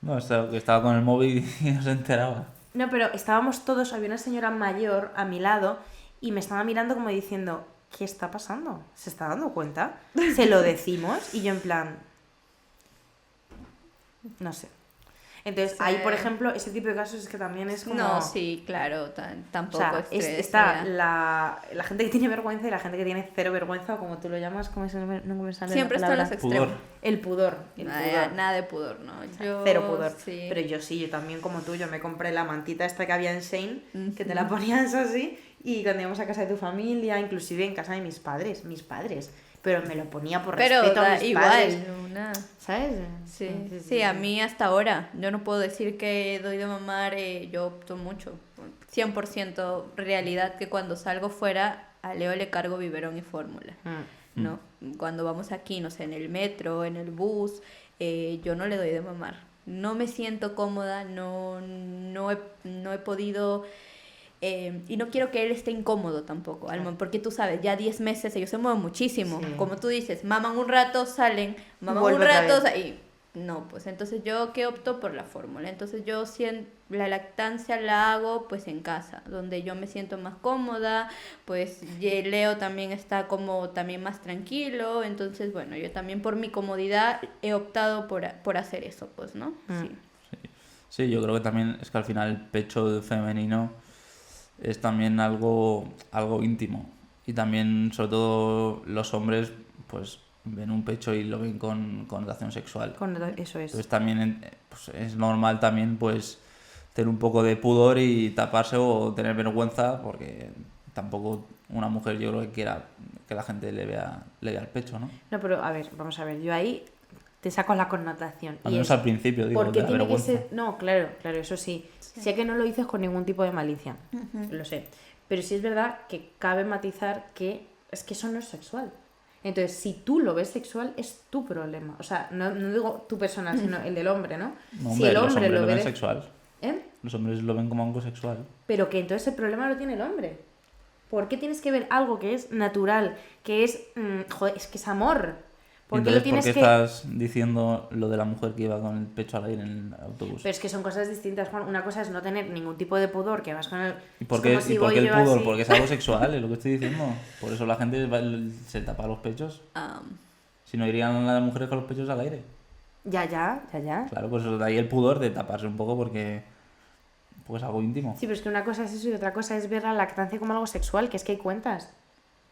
No, estaba con el móvil y no se enteraba. No, pero estábamos todos, había una señora mayor a mi lado y me estaba mirando como diciendo, ¿qué está pasando? ¿Se está dando cuenta? ¿Se lo decimos? Y yo en plan... No sé. Entonces, Sí. ahí, por ejemplo, ese tipo de casos es que también es como... No, sí, claro, O tampoco sea, estrés, está ya. la gente que tiene vergüenza y la gente que tiene cero vergüenza, o como tú lo llamas, ¿cómo es el, no me sale Siempre la están palabra? los extremos. Pudor. El pudor. Nada de pudor, ¿no? Cero pudor. Sí. Pero yo sí, yo también como tú, yo me compré la mantita esta que había en Shein, que te la ponías así, y cuando íbamos a casa de tu familia, inclusive en casa de mis padres, pero me lo ponía por Pero respeto a mis igual, padres, ¿sabes? Sí, a mí hasta ahora, yo no puedo decir que doy de mamar, yo opto mucho, 100% realidad que cuando salgo fuera, a Leo le cargo biberón y fórmula, ¿no? Cuando vamos aquí, no sé, en el metro, en el bus, yo no le doy de mamar, no me siento cómoda, no he podido... y no quiero que él esté incómodo tampoco, porque tú sabes, ya 10 meses ellos se mueven muchísimo, Sí. como tú dices, maman un rato, salen, maman Vuelve un otra rato, vez. y no, pues entonces yo que opto por la fórmula, entonces yo la lactancia la hago pues en casa, donde yo me siento más cómoda, pues Leo también está como también más tranquilo, entonces bueno, yo también por mi comodidad he optado por hacer eso, pues, ¿no? Sí. Sí, yo creo que también es que al final el pecho femenino es también algo íntimo. Y también, sobre todo, los hombres, pues ven un pecho y lo ven con connotación sexual. Eso es. Entonces también pues, es normal también pues tener un poco de pudor y taparse o tener vergüenza porque tampoco una mujer yo creo que quiera que la gente le vea el pecho, ¿no? No, pero a ver, vamos a ver, yo ahí te saco la connotación. Al y menos es, al principio, digo, ¿por qué de la tiene que vergüenza. ser? No, claro, eso sí. Sé que no lo dices con ningún tipo de malicia, lo sé. Pero sí es verdad que cabe matizar que es que eso no es sexual. Entonces, si tú lo ves sexual, es tu problema. O sea, no digo tu personal, sino el del hombre, ¿no? No, Si hombre, el los hombre hombres lo lo ve... ven sexual. ¿Eh? Los hombres lo ven como algo sexual. Pero que entonces el problema lo tiene el hombre. ¿Por qué tienes que ver algo que es natural, que es... joder, es que es amor? ¿Por qué lo Entonces, tienes ¿por qué que...? estás diciendo lo de la mujer que iba con el pecho al aire en el autobús? Pero es que son cosas distintas, Juan. Una cosa es no tener ningún tipo de pudor, que vas con el... ¿Y por es qué, como si y por voy qué el yo pudor? así. Porque es algo sexual, es lo que estoy diciendo. Por eso la gente se tapa los pechos. Si no irían las mujeres con los pechos al aire. Ya. Claro, pues de ahí el pudor de taparse un poco porque pues algo íntimo. Sí, pero es que una cosa es eso y otra cosa es ver la lactancia como algo sexual, que es que hay cuentas.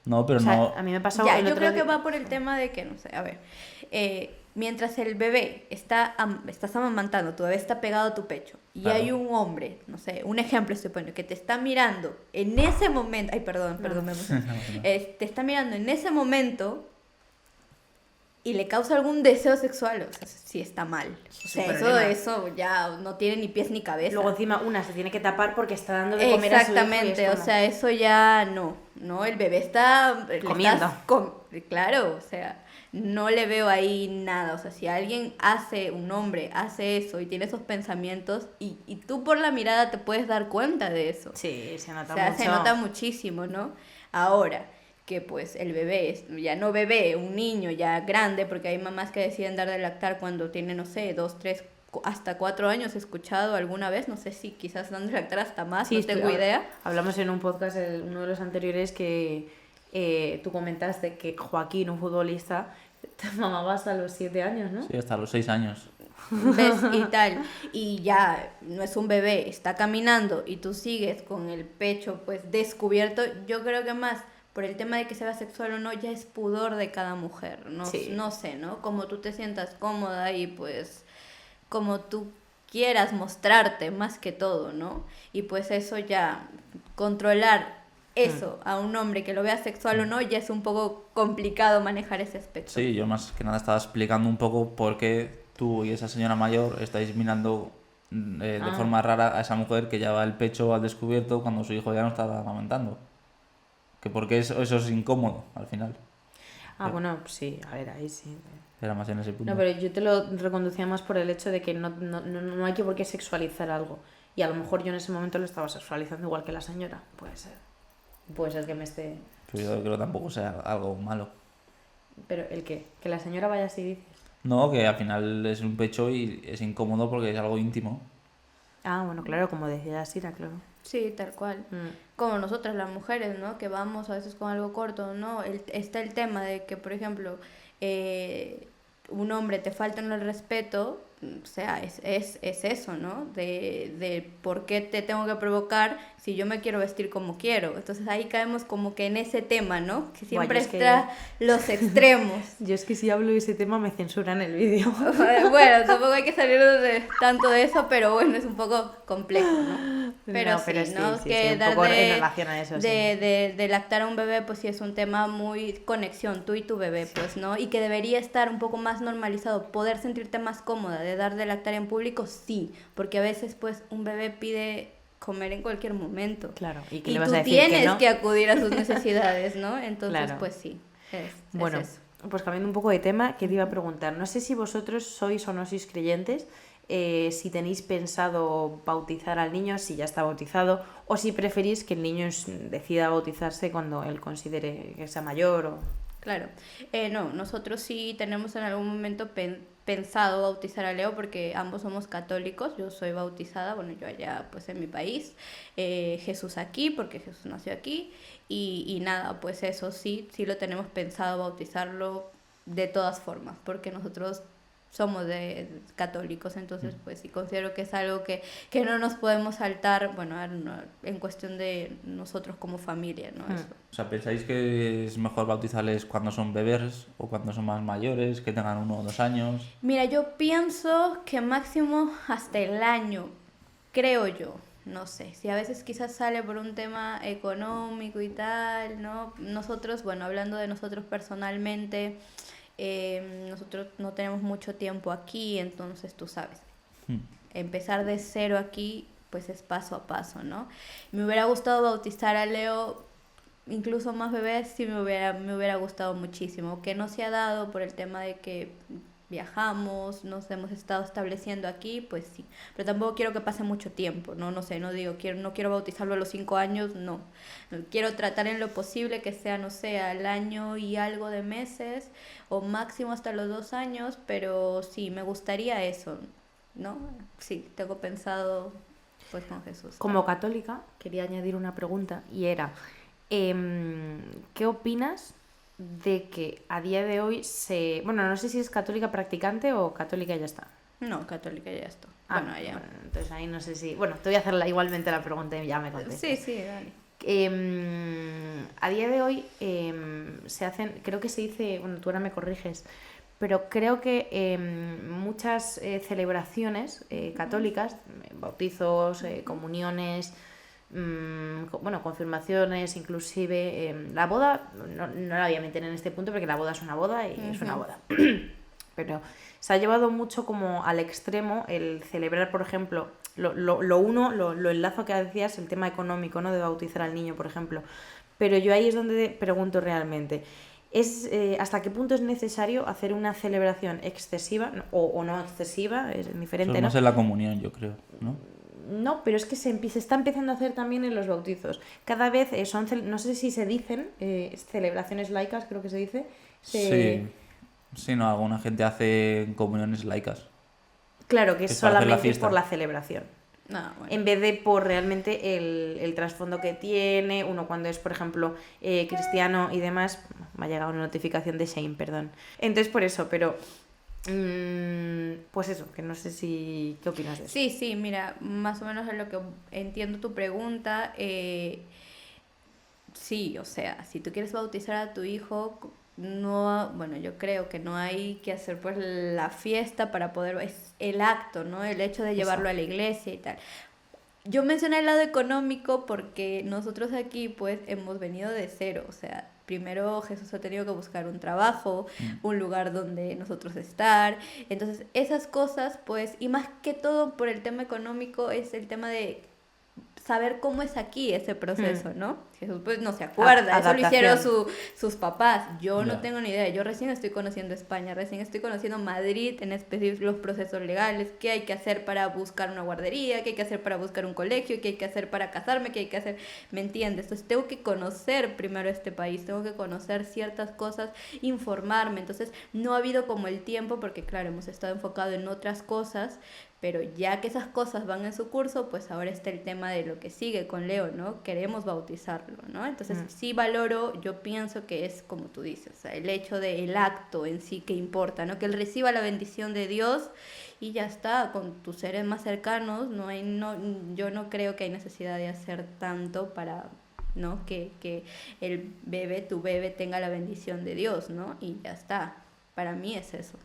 No, pero O sea, no. a mí me pasó Ya, el yo otro creo que día- va por el tema de que, no sé, a ver, mientras el bebé estás amamantando, tu bebé está pegado a tu pecho y Claro. hay un hombre, no sé, un ejemplo estoy poniendo, que te está mirando en ese momento, ay, perdón, me emocioné. Te está mirando en ese momento y le causa algún deseo sexual, o sea, sí está mal. O sea, un problema. eso ya no tiene ni pies ni cabeza. Luego encima una se tiene que tapar porque está dando de comer a su hijo y Exactamente, es o como- sea, eso ya no, el bebé está le Comiendo. claro, o sea, no le veo ahí nada, o sea, si alguien un hombre hace eso y tiene esos pensamientos y tú por la mirada te puedes dar cuenta de eso. Sí, se nota O sea, mucho. se nota muchísimo, ¿no? Ahora que pues el bebé es ya no bebé, un niño ya grande, porque hay mamás que deciden dar de lactar cuando tiene, no sé, 2, 3, hasta 4 años, he escuchado alguna vez, no sé si quizás dan de lactar hasta más, Sí, no tengo idea. Hablamos en un podcast, uno de los anteriores, que tú comentaste que Joaquín, un futbolista, te mamaba hasta los 7 años, ¿no? Sí, hasta los 6 años. ¿Ves? Y tal, y ya no es un bebé, está caminando y tú sigues con el pecho pues descubierto, yo creo que más por el tema de que sea sexual o no, ya es pudor de cada mujer, Sí. no sé, ¿no? Como tú te sientas cómoda y pues como tú quieras mostrarte más que todo, ¿no? Y pues eso ya, controlar eso a un hombre que lo vea sexual o no, ya es un poco complicado manejar ese aspecto. Sí, yo más que nada estaba explicando un poco por qué tú y esa señora mayor estáis mirando de forma rara a esa mujer que lleva el pecho al descubierto cuando su hijo ya no estaba amamantando. Que porque eso es incómodo al final. Ah, bueno, sí, a ver, ahí sí. Era más en ese punto. No, pero yo te lo reconducía más por el hecho de que no hay que por qué sexualizar algo. Y a lo mejor yo en ese momento lo estaba sexualizando igual que la señora. Puede ser. Puede ser que me esté... Pero yo creo que tampoco sea algo malo. ¿Pero el qué? ¿Que la señora vaya así, dices? No, que al final es un pecho y es incómodo porque es algo íntimo. Ah, bueno, claro, como decía Sira, claro. Sí, tal cual. Como nosotras las mujeres, ¿no? Que vamos a veces con algo corto, ¿no? Está el tema de que, por ejemplo, un hombre te falta en el respeto, o sea, es eso, ¿no? De por qué te tengo que provocar si yo me quiero vestir como quiero. Entonces ahí caemos como que en ese tema, ¿no? Que siempre Guay, es que- está los extremos. Yo es que si hablo de ese tema me censuran el vídeo. Bueno, tampoco hay que salir tanto de eso, pero bueno, es un poco complejo, ¿no? Pero, No, sí, pero sí, ¿no? sí, Que sí, un dar poco en relación a eso, sí. de lactar a un bebé, pues sí es un tema muy conexión, tú y tu bebé, pues, ¿no? Y que debería estar un poco más normalizado, poder sentirte más cómoda de dar de lactar en público, sí, porque a veces, pues, un bebé pide comer en cualquier momento. Claro, y que Y le vas tú a decir que tienes no. que acudir a sus necesidades, ¿no? Entonces, Claro. pues sí, es Bueno, eso. pues cambiando un poco de tema, que te iba a preguntar, no sé si vosotros sois o no sois creyentes, si tenéis pensado bautizar al niño, si ya está bautizado, o si preferís que el niño decida bautizarse cuando él considere que sea mayor o... Claro, no, nosotros sí tenemos en algún momento pensado bautizar a Leo porque ambos somos católicos, yo soy bautizada, bueno, yo allá pues en mi país, Jesús aquí porque Jesús nació aquí y nada, pues eso sí lo tenemos pensado bautizarlo de todas formas porque nosotros somos de católicos, entonces pues sí considero que es algo que no nos podemos saltar, bueno, en cuestión de nosotros como familia, ¿no? Eso. O sea, ¿pensáis que es mejor bautizarles cuando son bebés o cuando son más mayores, que tengan 1 o 2 años? Mira, yo pienso que máximo hasta el año, creo yo, no sé, si a veces quizás sale por un tema económico y tal, ¿no? Nosotros, bueno, hablando de nosotros personalmente, nosotros no tenemos mucho tiempo aquí, entonces tú sabes, empezar de cero aquí, pues es paso a paso, ¿no? Me hubiera gustado bautizar a Leo, incluso más bebés, sí me hubiera gustado muchísimo, que no se ha dado por el tema de que viajamos, nos hemos estado estableciendo aquí, pues sí, pero tampoco quiero que pase mucho tiempo, no sé, no quiero bautizarlo a los 5 años, no, quiero tratar en lo posible que sea, no sé, al año y algo de meses, o máximo hasta los 2 años, pero sí, me gustaría eso, ¿no? Sí, tengo pensado, pues con Jesús. Como católica, quería añadir una pregunta, y era, ¿qué opinas de que a día de hoy bueno, no sé si es católica practicante o católica y ya está? No, católica ya está. Bueno, entonces ahí no sé si... Bueno, te voy a hacer igualmente la pregunta y ya me contestas. Sí, dale. A día de hoy se hacen, creo que se dice, bueno, tú ahora me corriges, pero creo que muchas celebraciones católicas, bautizos, comuniones, bueno, confirmaciones, inclusive la boda, no la voy a meter en este punto porque la boda es una boda y es una boda, pero se ha llevado mucho como al extremo el celebrar, por ejemplo, lo enlazo que decías, el tema económico, ¿no? De bautizar al niño, por ejemplo, pero yo ahí es donde pregunto realmente, ¿hasta qué punto es necesario hacer una celebración excesiva o no excesiva? Es diferente, Eso ¿no? más en la comunión, yo creo, ¿no? No, pero es que se está empezando a hacer también en los bautizos. Cada vez no sé si se dicen celebraciones laicas, creo que se dice. Sí, no, alguna gente hace comuniones laicas. Claro, que es para hacer la solamente fiesta. por la celebración. No, bueno. En vez de por realmente el trasfondo que tiene, uno cuando es, por ejemplo, cristiano y demás. Me ha llegado una notificación de Shane, perdón. Entonces, por eso, pero... pues eso, que no sé si... ¿Qué opinas de eso? Sí, mira, más o menos es lo que entiendo tu pregunta. Sí, o sea, si tú quieres bautizar a tu hijo, no, bueno, yo creo que no hay que hacer pues la fiesta para poder, es el acto, ¿no? El hecho de llevarlo a la iglesia y tal. Yo mencioné el lado económico porque nosotros aquí pues hemos venido de cero, o sea, primero Jesús ha tenido que buscar un trabajo, un lugar donde nosotros estar, entonces esas cosas pues, y más que todo por el tema económico es el tema de saber cómo es aquí ese proceso, ¿no? Jesús pues no se acuerda, eso lo hicieron sus papás, yo no tengo ni idea, yo recién estoy conociendo España, recién estoy conociendo Madrid, en específico los procesos legales, qué hay que hacer para buscar una guardería, qué hay que hacer para buscar un colegio, qué hay que hacer para casarme, qué hay que hacer, ¿me entiendes? Entonces tengo que conocer primero este país, tengo que conocer ciertas cosas, informarme, entonces no ha habido como el tiempo, porque claro, hemos estado enfocados en otras cosas, pero ya que esas cosas van en su curso, pues ahora está el tema de lo que sigue con Leo, ¿no? Queremos bautizarlo, ¿no? Entonces sí valoro, yo pienso que es como tú dices, o sea, el hecho del acto en sí que importa, ¿no? Que él reciba la bendición de Dios y ya está, con tus seres más cercanos, yo no creo que hay necesidad de hacer tanto para, ¿no? Que tu bebé tenga la bendición de Dios, ¿no? Y ya está, para mí es eso.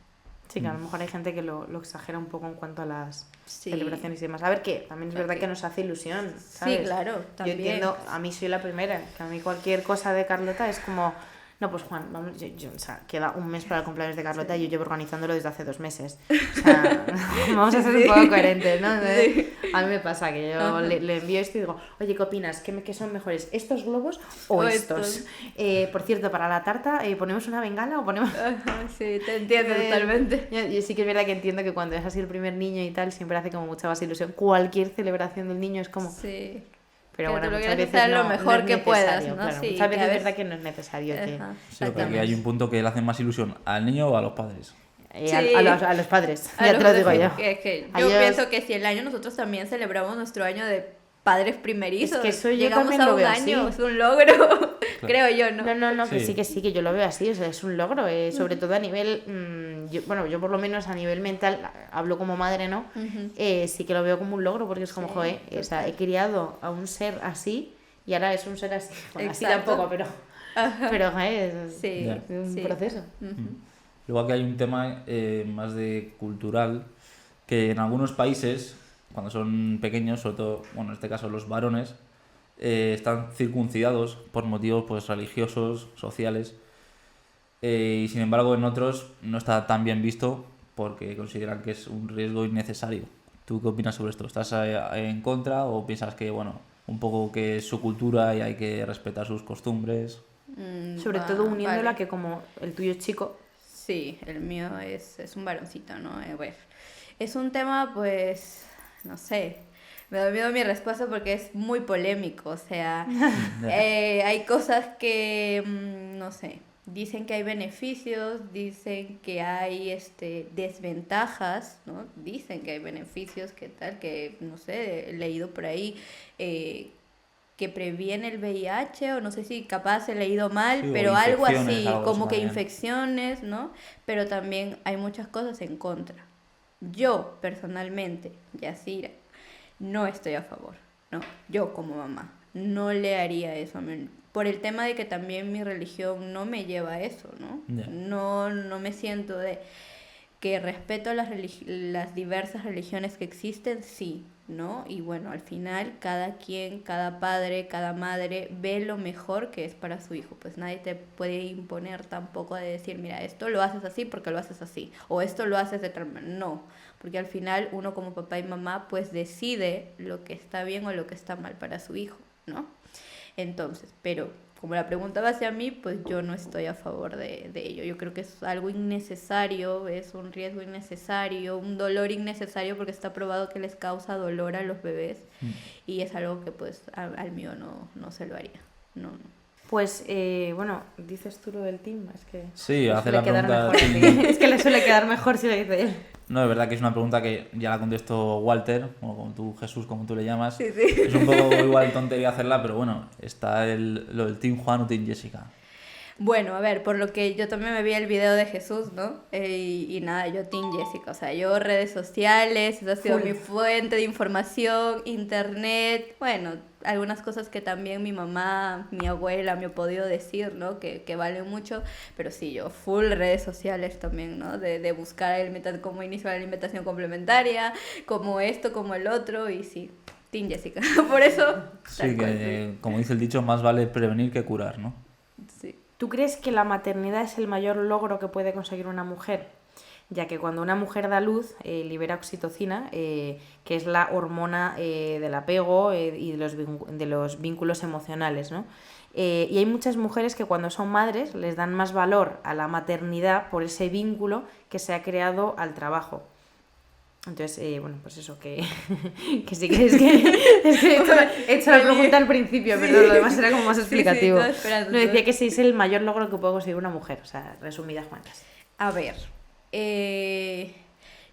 Sí, que a lo mejor hay gente que lo exagera un poco en cuanto a las Sí. celebraciones y demás. A ver, que también es verdad que nos hace ilusión, ¿sabes? Sí, claro, también. Yo entiendo, a mí soy la primera, que a mí cualquier cosa de Carlota es como... No, pues Juan, vamos, o sea, queda un mes para el cumpleaños de Carlota y yo llevo organizándolo desde hace 2 meses. O sea, vamos a ser un poco coherentes, ¿no? Entonces, a mí me pasa que yo le envío esto y digo, oye, ¿qué opinas? ¿Qué son mejores, estos globos o estos? Por cierto, para la tarta, ¿ponemos una bengala o ponemos...? Ajá, sí, te entiendo totalmente. Yo sí que es verdad que entiendo que cuando es así el primer niño y tal, siempre hace como mucha más ilusión. Cualquier celebración del niño es como... Sí. Pero que bueno, tú lo muchas quieres veces hacer lo mejor no que es puedas, necesario, ¿no? claro. Sí, Muchas veces que es verdad que no es necesario. Ajá, Sí, porque hay un punto que le hace más ilusión al niño o a los padres. Sí. A los padres, A ya lo te lo que digo sí, yo. que A yo ellos- pienso que si el año nosotros también celebramos nuestro año de padres primerizos, Es que eso yo llegamos también a lo un veo año, así. es un logro, creo yo, ¿no? No, Sí. que sí, que yo lo veo así, o sea, es un logro, sobre todo a nivel, yo por lo menos a nivel mental, hablo como madre, ¿no? Sí que lo veo como un logro, porque es como, Sí, joder, o sea, he criado a un ser así, y ahora es un ser así, bueno, así Exacto. tampoco, pero joder, es Sí, Ya. un sí. proceso. Luego aquí hay un tema más de cultural, que en algunos países cuando son pequeños, sobre todo, bueno, en este caso los varones, están circuncidados por motivos pues religiosos, sociales, y sin embargo en otros no está tan bien visto porque consideran que es un riesgo innecesario. ¿Tú qué opinas sobre esto? ¿Estás en contra o piensas que, bueno, un poco que es su cultura y hay que respetar sus costumbres? Sobre todo uniéndola vale. que como el tuyo es chico. Sí, el mío es un varoncito, ¿no? Bueno, es un tema, pues, no sé, me da miedo mi respuesta porque es muy polémico, o sea, Ya. hay cosas que, no sé, dicen que hay beneficios, dicen que hay desventajas, ¿no? Dicen que hay beneficios, que tal, que, no sé, he leído por ahí eh, que previene el VIH, o no sé si capaz he leído mal, Sí, o pero algo infecciones, así, algo así como que también. infecciones, ¿no? Pero también hay muchas cosas en contra. Yo, personalmente, Yasira, no estoy a favor, ¿no? Yo como mamá, no le haría eso a mi... Por el tema de que también mi religión no me lleva a eso, ¿no? Ya. No me siento de que respeto las diversas religiones que existen, sí, ¿no? Y bueno, al final cada quien, cada padre, cada madre ve lo mejor que es para su hijo. Pues nadie te puede imponer tampoco de decir, mira, esto lo haces así porque lo haces así, o esto lo haces de tal manera. No, porque al final uno como papá y mamá pues decide lo que está bien o lo que está mal para su hijo, ¿no? Entonces, pero como la pregunta va hacia mí, pues yo no estoy a favor de ello. Yo creo que es algo innecesario, es un riesgo innecesario, un dolor innecesario porque está probado que les causa dolor a los bebés Mm. y es algo que pues al mío no se lo haría. No, no. Pues, bueno, dices tú lo del team, es que Sí, le hace suele la quedar pregunta mejor a ti. Tim. Es que le suele quedar mejor si lo dice él. No, es verdad que es una pregunta que ya la contestó Walter, o como tú, Jesús, como tú le llamas. Sí, sí. Es un poco igual tontería hacerla, pero bueno, está lo del Team Juan o Team Jessica. Bueno, a ver, por lo que yo también me vi el video de Jesús, ¿no? Y nada, yo Team Jessica, o sea, yo redes sociales, esa ha sido Full. mi fuente de información, internet, bueno, algunas cosas que también mi mamá, mi abuela me ha podido decir, ¿no? Que valen mucho, pero sí, yo full redes sociales también, ¿no? De buscar cómo iniciar la alimentación complementaria, como esto, como el otro, y sí, Team Jessica, por eso, Sí, tal cual, que como dice el dicho, más vale prevenir que curar, ¿no? sí. ¿Tú crees que la maternidad es el mayor logro que puede conseguir una mujer? Ya que cuando una mujer da luz, libera oxitocina, que es la hormona del apego y de los vínculos emocionales, ¿no? Y hay muchas mujeres que cuando son madres les dan más valor a la maternidad por ese vínculo que se ha creado al trabajo. Entonces, bueno, pues eso, que, que si crees que... Es que he hecho la pregunta al principio, Sí. pero lo demás era como más Sí, sí, explicativo. todo esperando, No, decía todo. que sí es el mayor logro que puede conseguir una mujer, o sea, resumidas cuentas. A ver,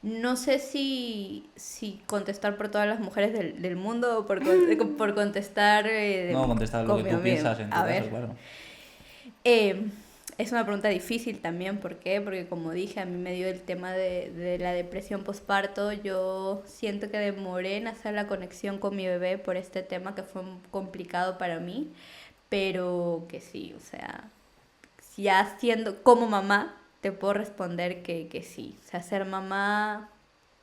no sé si contestar por todas las mujeres del mundo o por contestar No, contestar lo que tú piensas en tu A caso, ver, claro. eh, es una pregunta difícil también, ¿por qué? Porque como dije, a mí me dio el tema de la depresión postparto. Yo siento que demoré en hacer la conexión con mi bebé por este tema que fue complicado para mí, pero que sí, o sea, ya siendo como mamá, te puedo responder que sí. O sea, ser mamá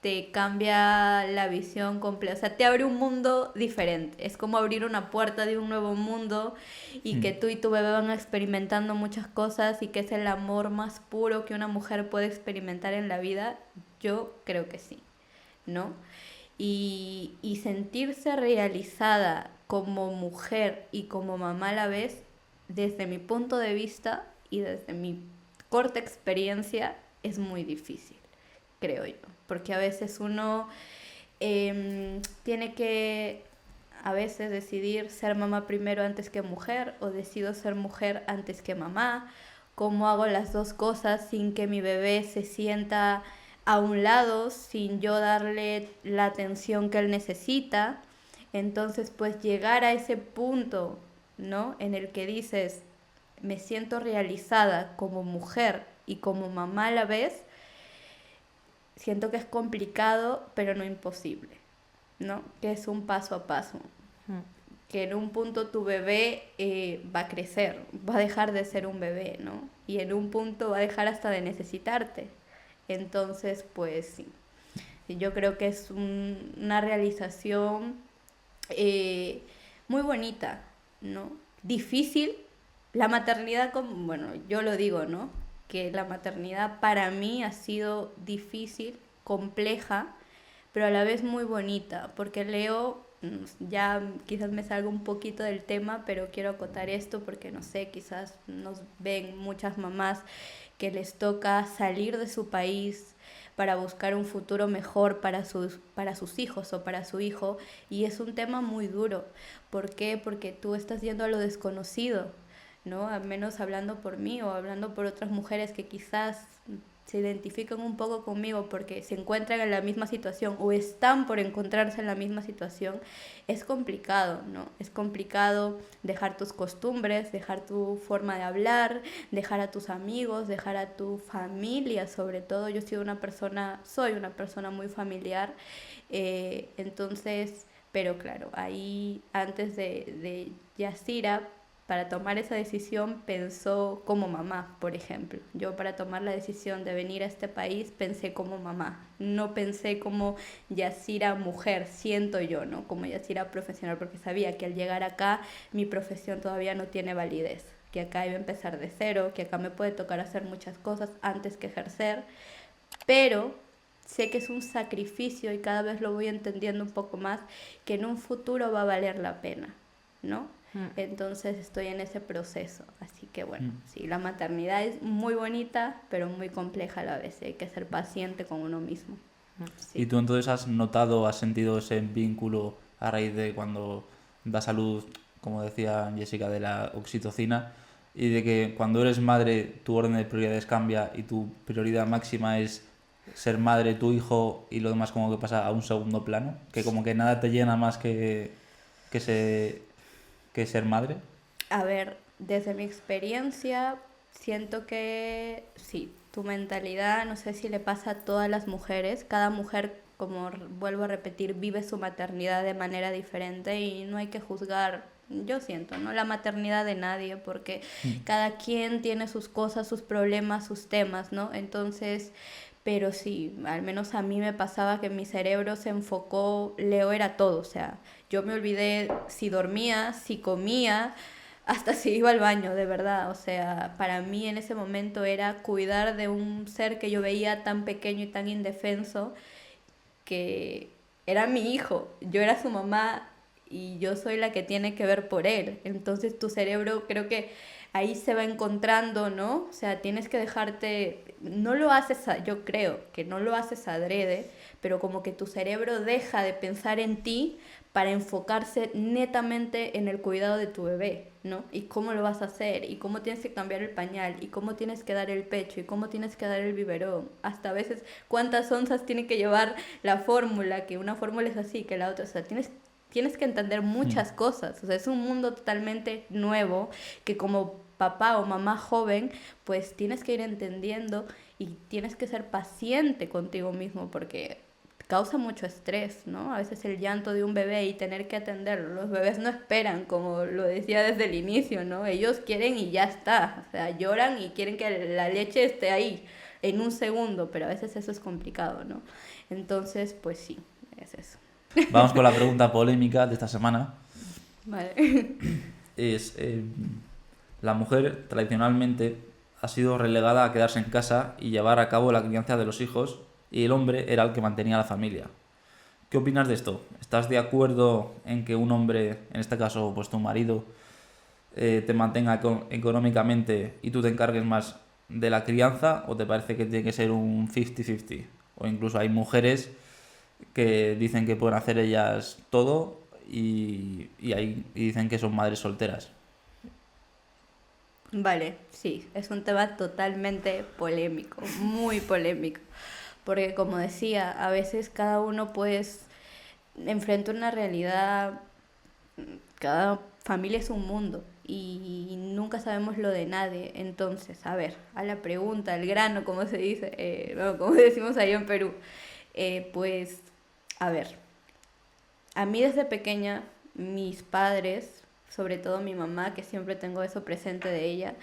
te cambia la visión completa. O sea, te abre un mundo diferente. Es como abrir una puerta de un nuevo mundo y que Mm. tú y tu bebé van experimentando muchas cosas y que es el amor más puro que una mujer puede experimentar en la vida. Yo creo que sí, ¿no? Y sentirse realizada como mujer y como mamá a la vez, desde mi punto de vista y desde mi corta experiencia, es muy difícil, creo yo. Porque a veces uno tiene que a veces decidir ser mamá primero antes que mujer, o decido ser mujer antes que mamá. ¿Cómo hago las dos cosas sin que mi bebé se sienta a un lado, sin yo darle la atención que él necesita? Entonces, pues llegar a ese punto, ¿no? En el que dices, me siento realizada como mujer y como mamá a la vez, siento que es complicado, pero no imposible, ¿no? Que es un paso a paso. Que en un punto tu bebé va a crecer, va a dejar de ser un bebé, ¿no? Y en un punto va a dejar hasta de necesitarte. Entonces, pues sí, Y yo creo que es una realización muy bonita, ¿no? Difícil. La maternidad, bueno, yo lo digo, ¿no? Que la maternidad para mí ha sido difícil, compleja, pero a la vez muy bonita, porque Leo, ya quizás me salga un poquito del tema, pero quiero acotar esto porque no sé, quizás nos ven muchas mamás que les toca salir de su país para buscar un futuro mejor para sus hijos o para su hijo, y es un tema muy duro. ¿Por qué? Porque tú estás yendo a lo desconocido, ¿no? Al menos hablando por mí o hablando por otras mujeres que quizás se identifican un poco conmigo porque se encuentran en la misma situación o están por encontrarse en la misma situación, es complicado, ¿no? Es complicado dejar tus costumbres, dejar tu forma de hablar, dejar a tus amigos, dejar a tu familia, sobre todo. Yo soy una persona muy familiar, entonces, pero claro, ahí antes de Yasira, para tomar esa decisión pensó como mamá, por ejemplo. Yo para tomar la decisión de venir a este país pensé como mamá, no pensé como Yasira mujer, siento yo, ¿no? Como Yasira profesional, porque sabía que al llegar acá mi profesión todavía no tiene validez, que acá iba a empezar de cero, que acá me puede tocar hacer muchas cosas antes que ejercer, pero sé que es un sacrificio y cada vez lo voy entendiendo un poco más, que en un futuro va a valer la pena, ¿no? Entonces estoy en ese proceso, así que bueno, sí, la maternidad es muy bonita, pero muy compleja a la vez, hay que ser paciente con uno mismo. Sí. ¿Y tú entonces has notado, has sentido ese vínculo a raíz de cuando das a luz, como decía Jessica, de la oxitocina, y de que cuando eres madre tu orden de prioridades cambia y tu prioridad máxima es ser madre, tu hijo, y lo demás como que pasa a un segundo plano? Que como que nada te llena más que, que ser madre. A ver, desde mi experiencia, siento que sí, tu mentalidad, no sé si le pasa a todas las mujeres, cada mujer, como vuelvo a repetir, vive su maternidad de manera diferente y no hay que juzgar, yo siento, ¿no? La maternidad de nadie, porque cada quien tiene sus cosas, sus problemas, sus temas, ¿no? Entonces, pero sí, al menos a mí me pasaba que mi cerebro se enfocó, Leo era todo, o sea, yo me olvidé si dormía, si comía, hasta si iba al baño, de verdad. O sea, para mí en ese momento era cuidar de un ser que yo veía tan pequeño y tan indefenso, que era mi hijo, yo era su mamá y yo soy la que tiene que ver por él. Entonces tu cerebro creo que ahí se va encontrando, ¿no? O sea, tienes que dejarte, no lo haces, yo creo que no lo haces adrede, pero como que tu cerebro deja de pensar en ti para enfocarse netamente en el cuidado de tu bebé, ¿no? Y cómo lo vas a hacer, y cómo tienes que cambiar el pañal, y cómo tienes que dar el pecho, y cómo tienes que dar el biberón. Hasta a veces cuántas onzas tiene que llevar la fórmula, que una fórmula es así, que la otra, o sea, tienes que entender muchas cosas, o sea, es un mundo totalmente nuevo que como papá o mamá joven, pues tienes que ir entendiendo y tienes que ser paciente contigo mismo porque causa mucho estrés, ¿no? A veces el llanto de un bebé y tener que atenderlo. Los bebés no esperan, como lo decía desde el inicio, ¿no? Ellos quieren y ya está. O sea, lloran y quieren que la leche esté ahí en un segundo, pero a veces eso es complicado, ¿no? Entonces, pues sí, es eso. Vamos con la pregunta polémica de esta semana. Vale. Es, la mujer tradicionalmente ha sido relegada a quedarse en casa y llevar a cabo la crianza de los hijos, y el hombre era el que mantenía la familia. ¿Qué opinas de esto? ¿Estás de acuerdo en que un hombre, en este caso pues tu marido, te mantenga económicamente y tú te encargues más de la crianza, o te parece que tiene que ser un 50-50? O incluso hay mujeres que dicen que pueden hacer ellas todo y dicen que son madres solteras. Vale, sí, es un tema totalmente polémico, muy polémico, porque como decía, a veces cada uno pues enfrenta una realidad, cada familia es un mundo y nunca sabemos lo de nadie. Entonces, a ver, a la pregunta, al grano, como se dice, no, como decimos ahí en Perú, pues, a ver, a mí desde pequeña, mis padres, sobre todo mi mamá, que siempre tengo eso presente de ella,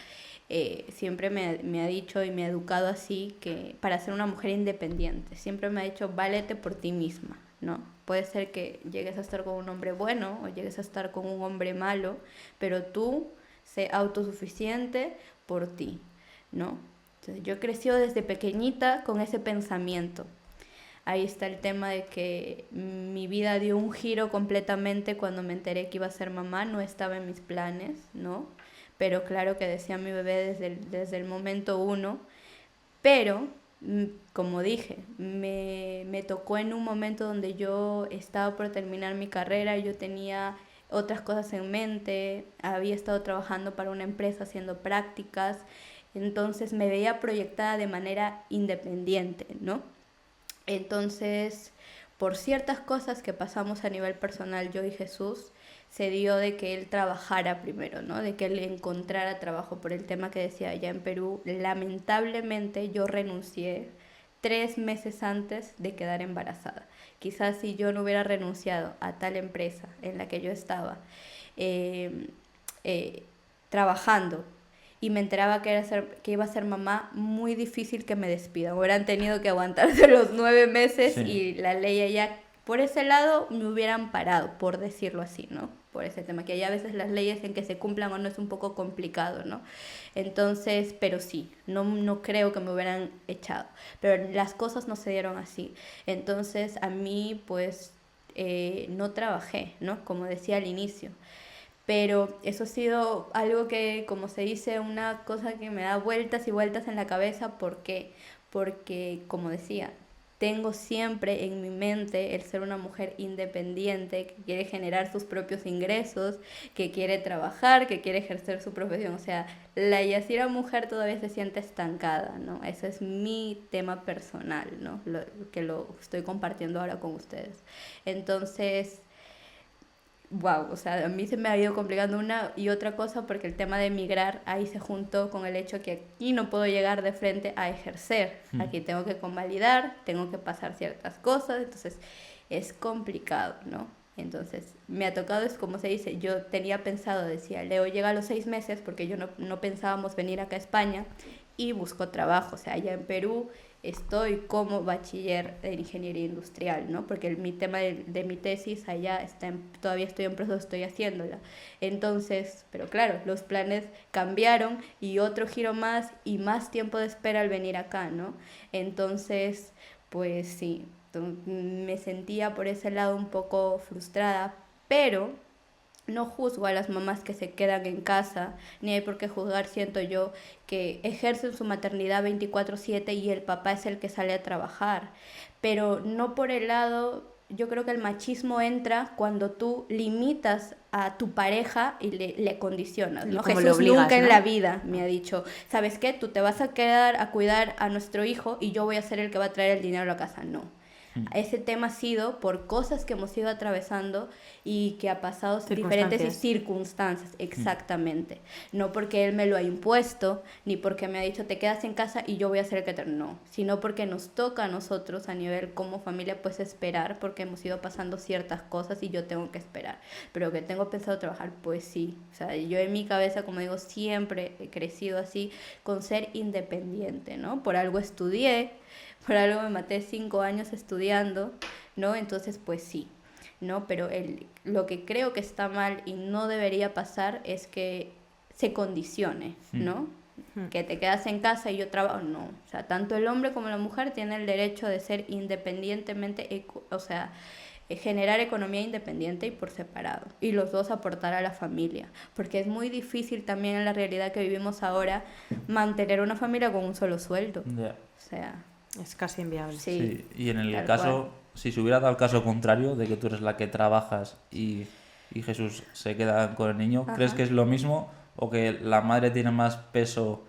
siempre me ha dicho y me ha educado así, que para ser una mujer independiente, siempre me ha dicho, válete por ti misma, ¿no? Puede ser que llegues a estar con un hombre bueno o llegues a estar con un hombre malo, pero tú sé autosuficiente por ti, ¿no? Entonces, yo he crecido desde pequeñita con ese pensamiento. Ahí está el tema de que mi vida dio un giro completamente cuando me enteré que iba a ser mamá, no estaba en mis planes, ¿no? Pero claro que decía mi bebé desde el momento uno, pero como dije, me tocó en un momento donde yo estaba por terminar mi carrera, yo tenía otras cosas en mente, había estado trabajando para una empresa haciendo prácticas, entonces me veía proyectada de manera independiente, ¿no? Entonces, por ciertas cosas que pasamos a nivel personal, yo y Jesús, se dio de que él trabajara primero, ¿no? De que él encontrara trabajo por el tema que decía allá en Perú. Lamentablemente yo renuncié 3 meses antes de quedar embarazada. Quizás si yo no hubiera renunciado a tal empresa en la que yo estaba eh, eh, trabajando y me enteraba que iba a ser mamá, muy difícil que me despidan. Hubieran tenido que aguantarse los 9 meses Sí. y la ley allá, por ese lado, me hubieran parado, por decirlo así, ¿no? Por ese tema, que allá a veces las leyes en que se cumplan o no es un poco complicado, ¿no? Entonces, pero sí, no creo que me hubieran echado. Pero las cosas no se dieron así. Entonces, a mí, pues, no trabajé, ¿no? Como decía al inicio. Pero eso ha sido algo que, como se dice, una cosa que me da vueltas y vueltas en la cabeza. ¿Por qué? Porque, como decía, tengo siempre en mi mente el ser una mujer independiente que quiere generar sus propios ingresos, que quiere trabajar, que quiere ejercer su profesión. O sea, la Yacira mujer todavía se siente estancada, ¿no? Ese es mi tema personal, ¿no? Que lo estoy compartiendo ahora con ustedes. Entonces, wow, o sea, a mí se me ha ido complicando una y otra cosa porque el tema de emigrar ahí se juntó con el hecho que aquí no puedo llegar de frente a ejercer. Aquí tengo que convalidar, tengo que pasar ciertas cosas, entonces es complicado, ¿no? Entonces me ha tocado, es como se dice, yo tenía pensado, decía, Leo llega a los 6 meses porque yo no pensábamos venir acá a España y busco trabajo, o sea, allá en Perú estoy como bachiller de ingeniería industrial, ¿no? Porque mi tema de mi tesis allá todavía estoy en proceso, estoy haciéndola. Entonces, pero claro, los planes cambiaron y otro giro más y más tiempo de espera al venir acá, ¿no? Entonces, pues sí, me sentía por ese lado un poco frustrada, pero no juzgo a las mamás que se quedan en casa, ni hay por qué juzgar, siento yo, que ejercen su maternidad 24/7 y el papá es el que sale a trabajar. Pero no por el lado, yo creo que el machismo entra cuando tú limitas a tu pareja y le condicionas, ¿no? Como le Jesús obligas, nunca en ¿no? la vida me ha dicho, ¿sabes qué? Tú te vas a quedar a cuidar a nuestro hijo y yo voy a ser el que va a traer el dinero a la casa. No. Ese tema ha sido por cosas que hemos ido atravesando y que ha pasado diferentes circunstancias, exactamente. No porque él me lo ha impuesto, ni porque me ha dicho te quedas en casa y yo voy a ser el que te... No, sino porque nos toca a nosotros a nivel como familia pues esperar, porque hemos ido pasando ciertas cosas y yo tengo que esperar. Pero que tengo pensado trabajar, pues sí. O sea, yo en mi cabeza, como digo, siempre he crecido así con ser independiente, ¿no? Por algo estudié, por algo me maté 5 años estudiando, ¿no? Entonces, pues sí, ¿no? Pero lo que creo que está mal y no debería pasar es que se condicione, ¿no? Que te quedas en casa y yo trabajo, no. O sea, tanto el hombre como la mujer tienen el derecho de ser independientemente, o sea, generar economía independiente y por separado. Y los dos aportar a la familia. Porque es muy difícil también en la realidad que vivimos ahora mantener una familia con un solo sueldo. Yeah. O sea... Es casi inviable. Sí, y en el tal caso, cual. si se hubiera dado el caso contrario, de que tú eres la que trabajas y Jesús se queda con el niño, ¿crees Ajá. que es lo mismo o que la madre tiene más peso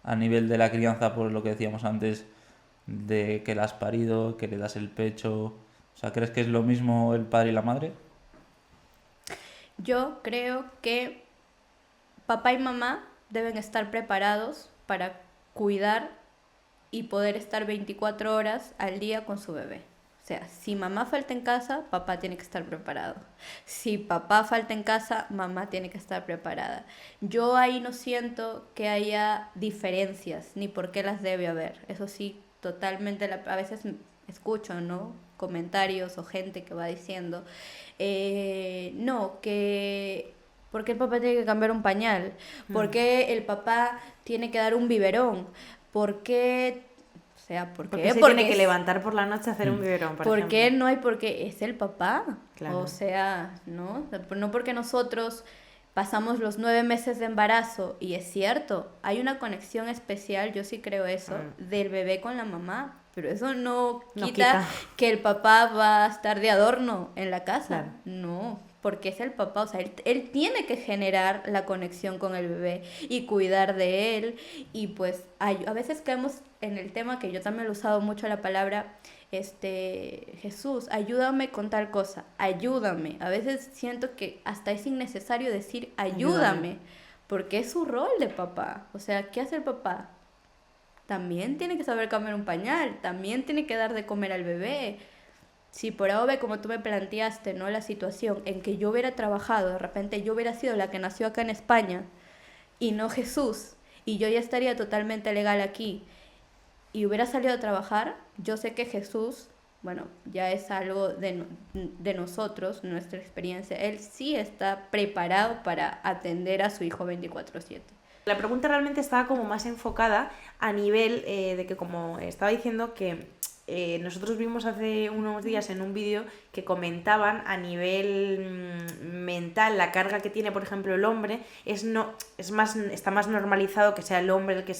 a nivel de la crianza por lo que decíamos antes, de que la has parido, que le das el pecho? O sea, ¿crees que es lo mismo el padre y la madre? Yo creo que papá y mamá deben estar preparados para cuidar y poder estar 24 horas al día con su bebé. O sea, si mamá falta en casa, papá tiene que estar preparado. Si papá falta en casa, mamá tiene que estar preparada. Yo ahí no siento que haya diferencias, ni por qué las debe haber. Eso sí, totalmente, a veces escucho, ¿no? Comentarios o gente que va diciendo, no, que... ¿Por qué el papá tiene que cambiar un pañal? ¿Por qué el papá tiene que dar un biberón? ¿Por qué? O sea, ¿por Porque qué? se Porque tiene que levantar por la noche a hacer un biberón, por ¿por ejemplo. qué no hay por qué? Es el papá. Claro. O sea, ¿no? No porque nosotros pasamos los 9 meses de embarazo, y es cierto, hay una conexión especial, yo sí creo eso, del bebé con la mamá. Pero eso no quita que el papá va a estar de adorno en la casa. Claro. No, porque es el papá. O sea, él tiene que generar la conexión con el bebé y cuidar de él. Y pues a veces caemos en el tema que yo también lo he usado mucho, la palabra, Jesús, ayúdame con tal cosa, ayúdame. A veces siento que hasta es innecesario decir ayúdame, porque es su rol de papá. O sea, ¿qué hace el papá? También tiene que saber cambiar un pañal, también tiene que dar de comer al bebé. Si por ahora, como tú me planteaste, ¿no? La situación en que yo hubiera trabajado, de repente yo hubiera sido la que nació acá en España y no Jesús, y yo ya estaría totalmente legal aquí y hubiera salido a trabajar, yo sé que Jesús, bueno, ya es algo de nosotros, nuestra experiencia, él sí está preparado para atender a su hijo 24/7. La pregunta realmente estaba como más enfocada a nivel de que, como estaba diciendo, que nosotros vimos hace unos días en un vídeo que comentaban a nivel mental la carga que tiene, por ejemplo, el hombre está más normalizado que sea el hombre el que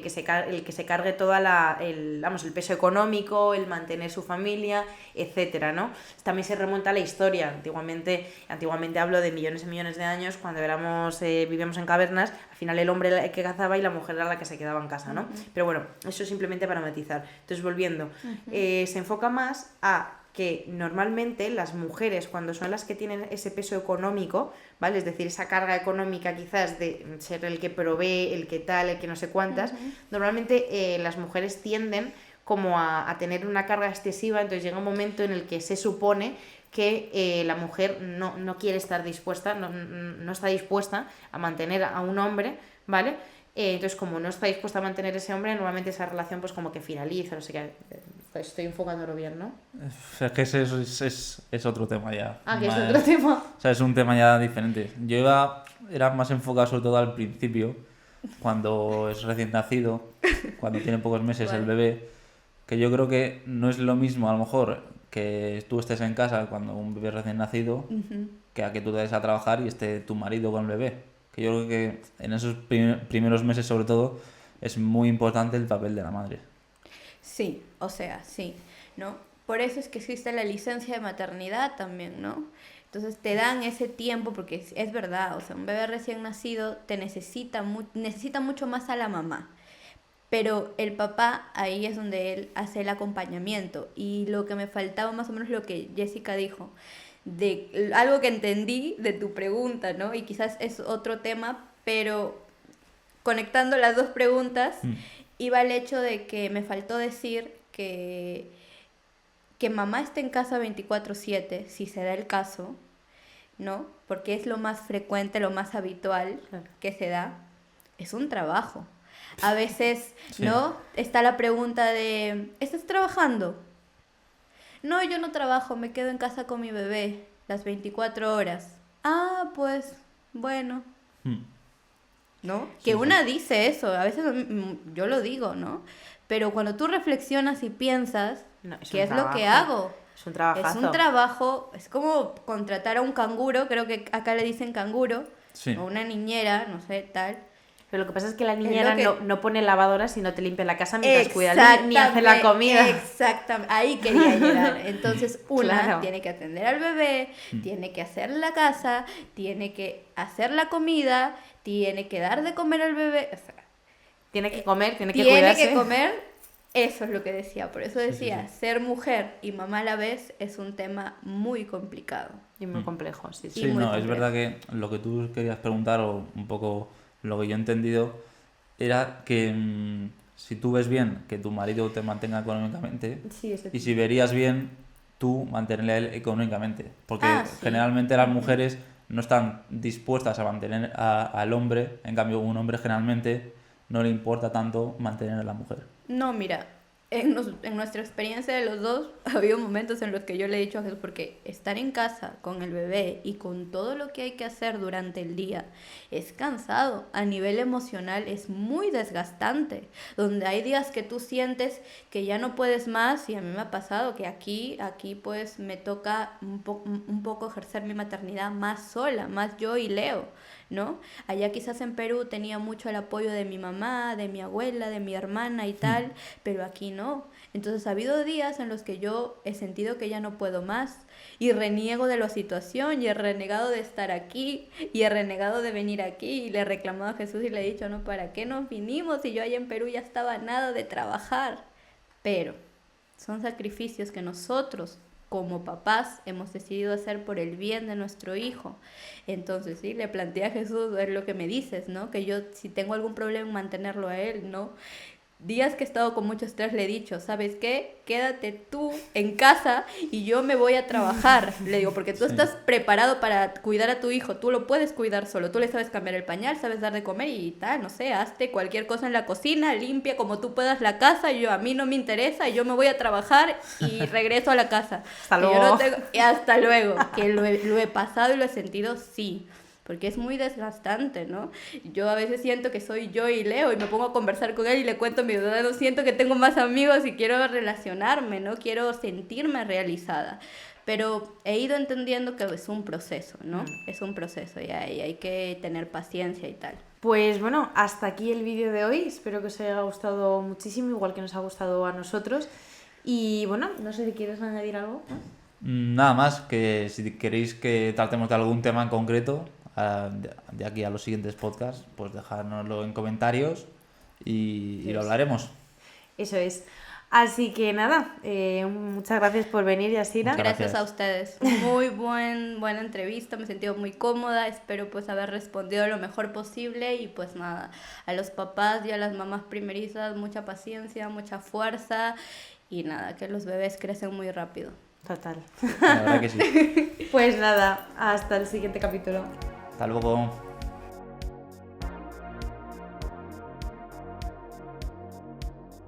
se cargue toda el peso económico, el mantener su familia, etcétera, ¿no? También se remonta a la historia. Antiguamente hablo de millones y millones de años, cuando vivíamos en cavernas, al final el hombre era el que cazaba y la mujer era la que se quedaba en casa, ¿no? Uh-huh. Pero bueno, eso es simplemente para matizar. Entonces, volviendo, uh-huh. Se enfoca más a que normalmente las mujeres, cuando son las que tienen ese peso económico, ¿vale? Es decir, esa carga económica quizás de ser el que provee, el que tal, el que no sé cuántas, uh-huh. Normalmente las mujeres tienden como a tener una carga excesiva, entonces llega un momento en el que se supone que la mujer no quiere estar dispuesta, no está dispuesta a mantener a un hombre, ¿vale? Entonces, como no está dispuesta a mantener ese hombre, normalmente esa relación pues como que finaliza, no sé qué. Estoy enfocándolo bien, ¿no? Es que ese es otro tema ya. Ah, que es otro tema. O sea, es un tema ya diferente. Yo era más enfocado sobre todo al principio, cuando es recién nacido, cuando tiene pocos meses el bebé, que yo creo que no es lo mismo a lo mejor que tú estés en casa cuando un bebé recién nacido, uh-huh. que a que tú te vayas a trabajar y esté tu marido con el bebé. Que yo creo que en esos primeros meses, sobre todo, es muy importante el papel de la madre. Sí, o sea, sí, ¿no? Por eso es que existe la licencia de maternidad también, ¿no? Entonces te dan ese tiempo, porque es verdad, o sea, un bebé recién nacido te necesita mucho más a la mamá. Pero el papá, ahí es donde él hace el acompañamiento. Y lo que me faltaba, más o menos lo que Jessica dijo, de algo que entendí de tu pregunta, ¿no? Y quizás es otro tema, pero conectando las dos preguntas, iba al hecho de que me faltó decir que mamá esté en casa 24/7, si se da el caso, ¿no? Porque es lo más frecuente, lo más habitual que se da, es un trabajo. A veces, sí. ¿No? Está la pregunta de, ¿estás trabajando? No, yo no trabajo, me quedo en casa con mi bebé las 24 horas. Ah, pues, bueno. ¿No? Sí, que una dice eso, a veces yo lo digo, ¿no? Pero cuando tú reflexionas y piensas, ¿qué es lo que hago? Es un trabajazo. Es un trabajo, es como contratar a un canguro, creo que acá le dicen canguro, sí. O una niñera, no sé, tal. Pero lo que pasa es que la niñera no pone lavadora, sino te limpia la casa mientras cuida al niño, ni hace la comida. Exactamente, ahí quería llegar. Entonces una tiene que atender al bebé, tiene que hacer la casa, tiene que hacer la comida, tiene que dar de comer al bebé. O sea, tiene que comer, tiene que cuidarse. Tiene que comer, eso es lo que decía. Por eso decía, sí. Ser mujer y mamá a la vez es un tema muy complicado. Y muy complejo, sí. Sí, no, complejo. Es verdad que lo que tú querías preguntar, o un poco... Lo que yo he entendido era que si tú ves bien que tu marido te mantenga económicamente, Sí, eso y si verías bien tú mantenerle a él económicamente. Porque Sí. generalmente las mujeres no están dispuestas a mantener al hombre, en cambio un hombre generalmente no le importa tanto mantener a la mujer. No, mira, en nuestra experiencia de los dos, ha habido momentos en los que yo le he dicho a Jesús, porque estar en casa con el bebé y con todo lo que hay que hacer durante el día es cansado, a nivel emocional es muy desgastante, donde hay días que tú sientes que ya no puedes más, y a mí me ha pasado que aquí pues me toca un poco ejercer mi maternidad más sola, más yo y Leo, ¿no? Allá quizás en Perú tenía mucho el apoyo de mi mamá, de mi abuela, de mi hermana y tal, pero aquí no. Entonces ha habido días en los que yo he sentido que ya no puedo más y reniego de la situación y he renegado de estar aquí y he renegado de venir aquí y le he reclamado a Jesús y le he dicho, no, ¿para qué nos vinimos? Y yo allá en Perú ya estaba a nada de trabajar. Pero son sacrificios que nosotros como papás hemos decidido hacer por el bien de nuestro hijo. Entonces, sí, le planteé a Jesús, es lo que me dices, ¿no? Que yo, si tengo algún problema en mantenerlo a él, ¿no? Días que he estado con mucho estrés le he dicho, ¿sabes qué? Quédate tú en casa y yo me voy a trabajar. Le digo, porque tú estás preparado para cuidar a tu hijo, tú lo puedes cuidar solo, tú le sabes cambiar el pañal, sabes dar de comer y tal, no sé, hazte cualquier cosa en la cocina, limpia como tú puedas la casa, yo a mí no me interesa, yo me voy a trabajar y regreso a la casa. Hasta luego. Y hasta luego, que lo he pasado y lo he sentido, sí. Porque es muy desgastante, ¿no? Yo a veces siento que soy yo y Leo y me pongo a conversar con él y le cuento mi verdad, siento que tengo más amigos y quiero relacionarme, ¿no? Quiero sentirme realizada. Pero he ido entendiendo que es un proceso, ¿no? Es un proceso y hay que tener paciencia y tal. Pues bueno, hasta aquí el vídeo de hoy. Espero que os haya gustado muchísimo, igual que nos ha gustado a nosotros. Y bueno, no sé si quieres añadir algo más. Nada más, que si queréis que tratemos de algún tema en concreto, de aquí a los siguientes podcasts, pues dejárnoslo en comentarios y lo hablaremos. Eso es. Así que nada, muchas gracias por venir, Yasira. Muchas Gracias gracias. a ustedes. Muy buena entrevista, me he sentido muy cómoda, espero pues haber respondido lo mejor posible y pues nada, a los papás y a las mamás primerizas mucha paciencia, mucha fuerza y nada, que los bebés crecen muy rápido. Total. La verdad que sí. Pues nada, hasta el siguiente capítulo. Hasta luego.